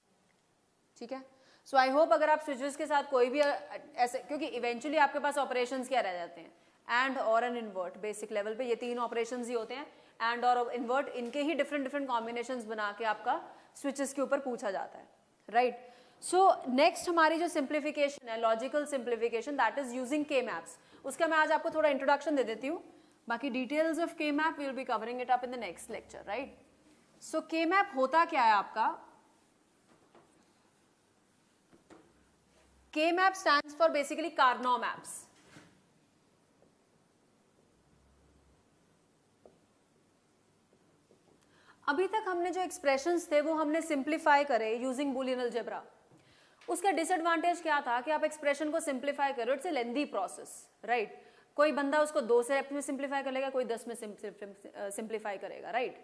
ठीक है। सो आई होप अगर आप स्विचेस के साथ कोई भी ऐसे, क्योंकि इवेंचुअली आपके पास ऑपरेशंस क्या रह जाते हैं, एंड और एन इन्वर्ट, बेसिक लेवल पे ये तीन ऑपरेशंस ही होते हैं, एंड और इन्वर्ट, इनके ही डिफरेंट कॉम्बिनेशंस बना के आपका स्विचेस के ऊपर पूछा जाता है, राइट। सो नेक्स्ट हमारी जो सिंप्लीफिकेशन है, logical simplification, that is using के मैप्स। उसका मैं आज आपको थोड़ा इंट्रोडक्शन दे देती हूँ, बाकी details of K map we will be covering it up in the next lecture, right. So K map होता क्या है आपका, K map stands for basically Karnaugh maps. अभी तक हमने जो एक्सप्रेशंस थे वो हमने सिंप्लीफाई करे यूजिंग बूलियन अलजेब्रा। उसका डिसएडवांटेज क्या था कि आप एक्सप्रेशन को सिंप्लीफाई करो, it's a lengthy process, right. कोई बंदा उसको 2 स्टेप में सिंप्लीफाई कर लेगा, कोई 10 में सिंप्लीफाई करेगा, राइट।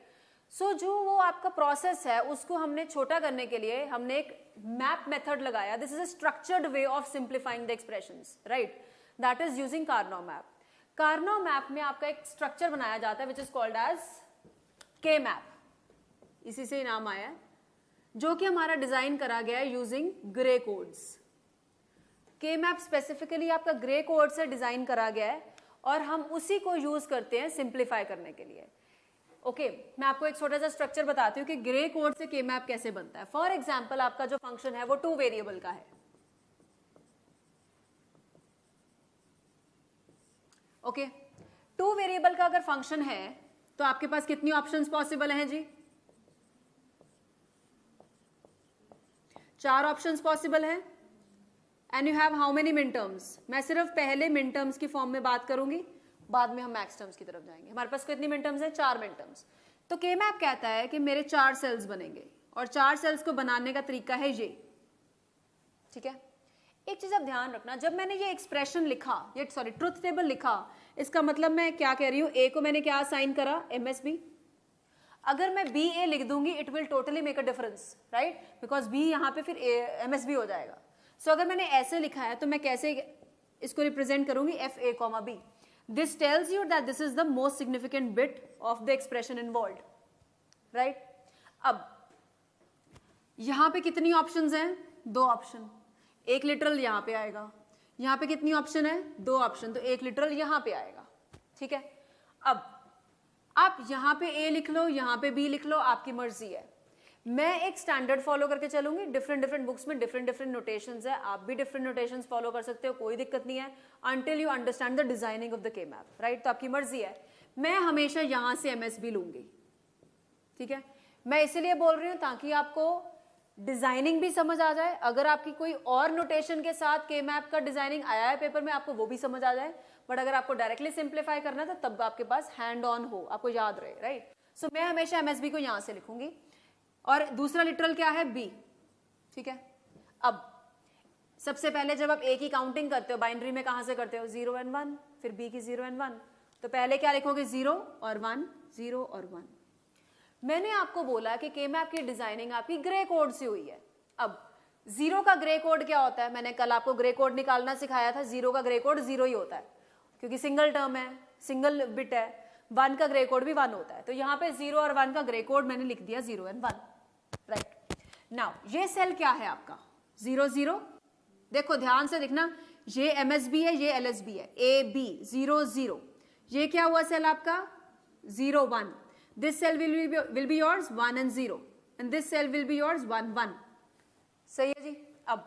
सो जो वो आपका प्रोसेस है उसको हमने छोटा करने के लिए हमने एक मैप मेथड लगाया। This is a structured way of simplifying the expressions, right, that is using Karnaugh map. Karnaugh map में आपका एक स्ट्रक्चर बनाया जाता है which is called as K map, इसी से ही नाम आया है, जो कि हमारा डिजाइन करा गया है यूजिंग ग्रे कोड्स। के मैप स्पेसिफिकली आपका ग्रे कोड से डिजाइन करा गया है और हम उसी को यूज करते हैं सिंप्लीफाई करने के लिए। ओके, मैं आपको एक छोटा सा स्ट्रक्चर बताती हूँ कि ग्रे कोड से के मैप कैसे बनता है। फॉर एग्जाम्पल आपका जो फंक्शन है वो 2 वेरिएबल का है, ओके। 2 वेरिएबल का अगर फंक्शन है तो आपके पास कितनी ऑप्शंस पॉसिबल हैं जी, 4 ऑप्शंस पॉसिबल हैं। And you have how many मिन टर्म्स। मैं सिर्फ पहले मिन टर्म्स की फॉर्म में बात करूंगी, बाद में हम मैक्स टर्म्स की तरफ जाएंगे। हमारे पास कितनी मिन टर्म्स है, 4 मिन टर्म्स। तो के मैप कहता है कि मेरे 4 सेल्स बनेंगे और 4 सेल्स को बनाने का तरीका है ये, ठीक है। एक चीज आप ध्यान रखना, जब मैंने ये एक्सप्रेशन लिखा, ये सॉरी ट्रुथ टेबल लिखा, इसका मतलब मैं क्या कह रही हूँ, ए को मैंने क्या असाइन करा, MSB। अगर मैं BA लिख दूंगी it will totally make a difference, right, because B यहाँ पे फिर MSB हो जाएगा। सो अगर मैंने ऐसे लिखा है तो मैं कैसे इसको रिप्रेजेंट करूंगी, FA, B। This tells you that this is the most significant bit of the expression involved, right. अब यहां पे कितनी ऑप्शंस हैं? 2 ऑप्शन, एक लिटरल यहां पे आएगा, यहां पे कितनी ऑप्शन है? 2 ऑप्शन, तो एक लिटरल यहां पे आएगा, ठीक है। अब आप यहां पे ए लिख लो, यहां पे बी लिख लो, आपकी मर्जी है। मैं एक स्टैंडर्ड फॉलो करके चलूंगी, डिफरेंट बुक्स में डिफरेंट नोटेशंस है, आप भी डिफरेंट नोटेशंस फॉलो कर सकते हो, कोई दिक्कत नहीं है, until you understand the designing of the K map, right. तो आपकी मर्जी है, मैं हमेशा यहां से एमएसबी लूंगी, ठीक है। मैं इसीलिए बोल रही हूं ताकि आपको डिजाइनिंग भी समझ आ जाए, अगर आपकी कोई और नोटेशन के साथ के मैप का डिजाइनिंग आया है पेपर में, आपको वो भी समझ आ जाए, बट अगर आपको डायरेक्टली सिंप्लीफाई करना है तो तब आपके पास हैंड ऑन हो, आपको याद रहे, राइट। सो मैं हमेशा एमएसबी को यहां से लिखूंगी, और दूसरा लिटरल क्या है? बी, ठीक है। अब सबसे पहले जब आप ए की काउंटिंग करते हो बाइनरी में, कहां से करते हो? 0 and 1, फिर बी की 0 and 1, तो पहले क्या लिखोगे? 0 और 1, 0 और 1। मैंने आपको बोला कि के मैप की डिजाइनिंग आपकी ग्रे कोड से हुई है। अब 0 का ग्रे कोड क्या होता है? मैंने कल आपको ग्रे कोड निकालना सिखाया था। 0 का ग्रे कोड 0 ही होता है, क्योंकि सिंगल टर्म है, सिंगल बिट है। 1 का ग्रे कोड भी 1 होता है, तो यहाँ पे 0 और 1 का ग्रे कोड मैंने लिख दिया 0 and 1, राइट। नाउ ये सेल क्या है आपका? 0 0। देखो ध्यान से देखना, ये एमएसबी है, ये एलएसबी है, ए बी 0 0। ये क्या हुआ सेल आपका? 0 1। This cell will be yours 1 and 0, and this cell will be yours 1 1। सही है जी। अब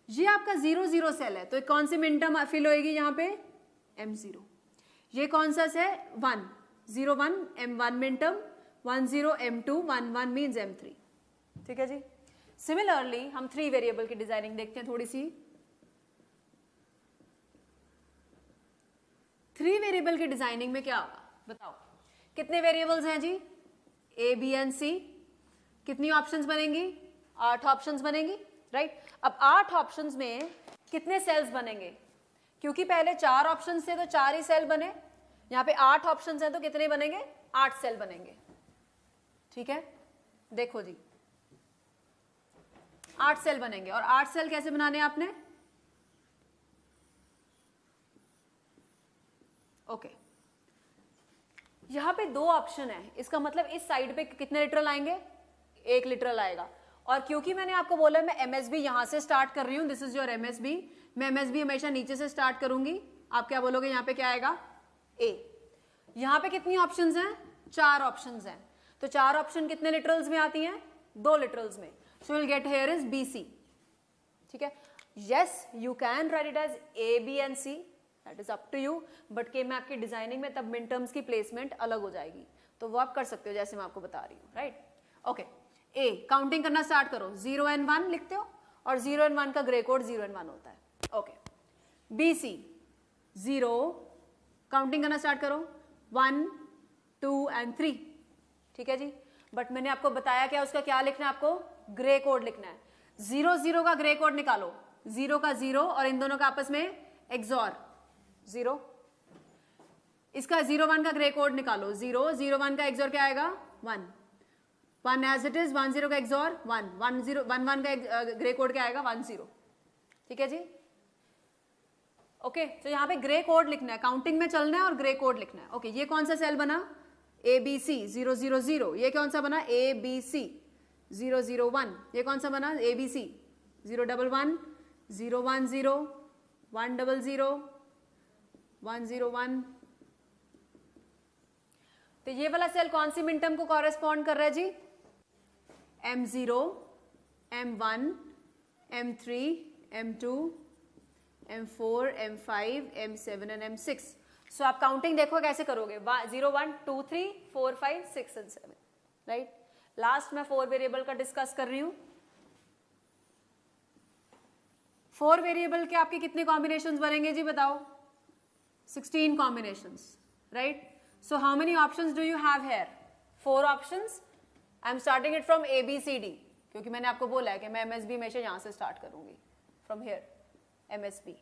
ये आपका 0 0 सेल है, तो कौन सी मिनटर्म फिल होएगी यहाँ पे? M0। ये कौन सा है? 1 0 1 M1 minterm, 1 0 M2, 1 1 means M3, ठीक है जी। सिमिलरली हम 3 वेरिएबल की डिजाइनिंग देखते हैं थोड़ी सी। 3 वेरिएबल की डिजाइनिंग में क्या होगा बताओ? कितने वेरिएबल्स हैं जी? ए बी एंड सी। कितनी ऑप्शंस बनेंगी? 8 ऑप्शंस बनेंगी, राइट। अब 8 ऑप्शंस में कितने सेल्स बनेंगे? क्योंकि पहले 4 ऑप्शंस थे तो 4 ही सेल बने, यहाँ पे 8 ऑप्शंस हैं तो कितने बनेंगे? 8 सेल बनेंगे, ठीक है। देखो जी 8 सेल बनेंगे, और 8 सेल कैसे बनाने हैं आपने? ओके, यहां पे 2 ऑप्शन है, इसका मतलब इस साइड पे कितने लिटरल आएंगे? 1 लिटरल आएगा। और क्योंकि मैंने आपको बोला मैं एमएसबी यहां से स्टार्ट कर रही हूं, दिस इज योर एमएसबी, मैं एमएसबी हमेशा नीचे से स्टार्ट करूंगी। आप क्या बोलोगे? यहाँ पे क्या आएगा? ए। यहाँ पे कितनी ऑप्शंस हैं? 4 ऑप्शंस हैं, तो 4 ऑप्शन कितने लिटरल्स में आती हैं? 2 लिटरल्स में। So will get here is BC, ठीक है। Yes you can write it as A B and C, that is up to you, but K map की डिजाइनिंग में तब मिड टर्म्स की प्लेसमेंट अलग हो जाएगी, तो वो आप कर सकते हो जैसे मैं आपको बता रही हूँ, राइट। ओके, ए काउंटिंग करना स्टार्ट करो, 0 and 1 लिखते हो, और 0 and 1 का ग्रे कोड 0 and 1 होता है। ओके, BC 0, काउंटिंग करना स्टार्ट करो, 1 2 and 3, ठीक है जी। बट मैंने आपको बताया क्या, उसका क्या लिखना है आपको? ग्रे कोड लिखना है। 0 0 का ग्रे कोड निकालो, 0 का 0 और इन दोनों का आपस में एक्सॉर 0। इसका 0 1 का ग्रे कोड निकालो, 0 0 1 का एक्सॉर क्या आएगा? 1 1 एज इट इज, 1 0 का एक्सॉर 1 1 0 1 1 का ग्रे कोड क्या आएगा? 1 0, ठीक है जी। ओके, तो यहाँ पे ग्रे कोड लिखना है, काउंटिंग में चलना है और ग्रे कोड लिखना है। ओके, ये कौन सा सेल बना? ABC 0 0 0। ये कौन सा बना? ABC 0 0 1। ये कौन सा बना? ABC 0 1 1 0 1 0 1 0 0 1 0 1। तो ये वाला सेल कौन सी मिनटर्म को कॉरेस्पॉन्ड कर रहा है जी? M0 M1 M3 M2 M4 M5 M7 and M6। सो आप काउंटिंग देखो कैसे करोगे, 0 1 2 3 4 5 6 and 7, राइट। लास्ट मैं 4 वेरिएबल का डिस्कस कर रही हूं। 4 वेरिएबल के आपके कितने कॉम्बिनेशंस बनेंगे जी बताओ? 16 combinations, right. So how many options do you have here? 4 options. I am starting it from ABCD, क्योंकि मैंने आपको बोला है कि मैं MSB हमेशा यहां से स्टार्ट करूंगी, फ्रॉम हियर MSB,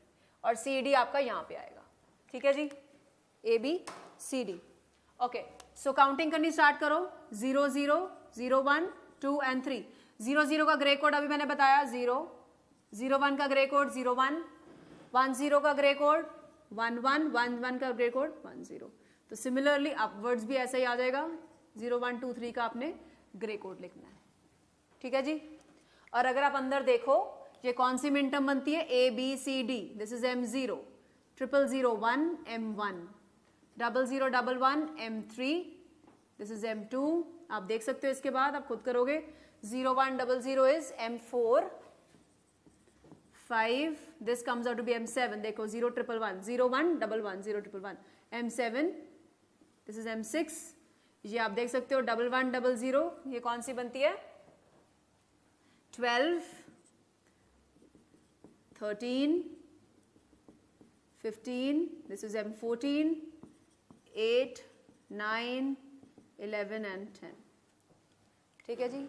और CD आपका यहां पे आएगा, ठीक है जी। ABCD। ओके, सो काउंटिंग करनी स्टार्ट करो, 0 0 0 1 2 and 3। 0 0 का ग्रे कोड अभी मैंने बताया 0, 0 1 का ग्रे कोड 0 1, 1 0 का ग्रे कोड 1 1, 1 1 का ग्रे कोड 1 0। तो सिमिलरली अपवर्ड्स भी ऐसा ही आ जाएगा, 0 1 2 3 का आपने ग्रे कोड लिखना है, ठीक है जी। और अगर आप अंदर देखो ये कौन सी मिन टर्म बनती है, ABCD, this is M0, 0001 M1, 0011 M3, this is M2, आप देख सकते हो इसके बाद आप खुद करोगे, 0100 is M4, 5, this comes out to be M7, देखो 0111, 0111, 0111, M7, this is M6, ये आप देख सकते हो 1100, ये कौन सी बनती है, 12, 13, 15, this is M14, 8, 9, 11 and 10, ठीक है जी,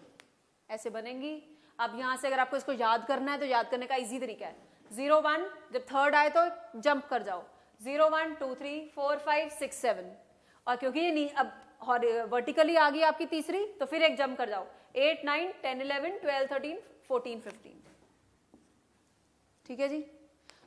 ऐसे बनेंगी। अब यहां से अगर आपको इसको याद करना है तो याद करने का इजी तरीका है, 0 1, जब थर्ड आए तो जंप कर जाओ, 0 1 2 3 4 5 6 7, और क्योंकि ये नहीं अब वर्टिकली आ गई आपकी तीसरी तो फिर एक जंप कर जाओ, 8 9 10 11 12 13 14 15, ठीक है जी।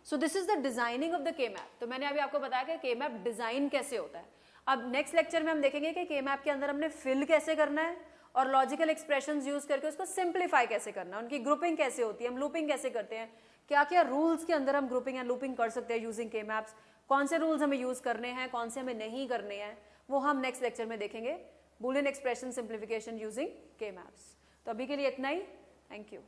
So this is the designing of the K map. तो मैंने अभी आपको बताया कि के मैप डिजाइन कैसे होता है। अब नेक्स्ट लेक्चर में हम देखेंगे कि के मैप के अंदर हमने फिल कैसे करना है और लॉजिकल एक्सप्रेशंस यूज करके उसको सिंप्लीफाई कैसे करना है, उनकी ग्रुपिंग कैसे होती है, हम लूपिंग कैसे करते हैं, क्या क्या रूल्स के अंदर हम ग्रुपिंग एंड लूपिंग कर सकते हैं यूजिंग के मैप्स, कौन से रूल्स हमें यूज करने हैं, कौन से हमें नहीं करने हैं, वो हम नेक्स्ट लेक्चर में देखेंगे, बूलियन एक्सप्रेशन सिंप्लीफिकेशन यूजिंग के मैप्स। तो अभी के लिए इतना ही, थैंक यू।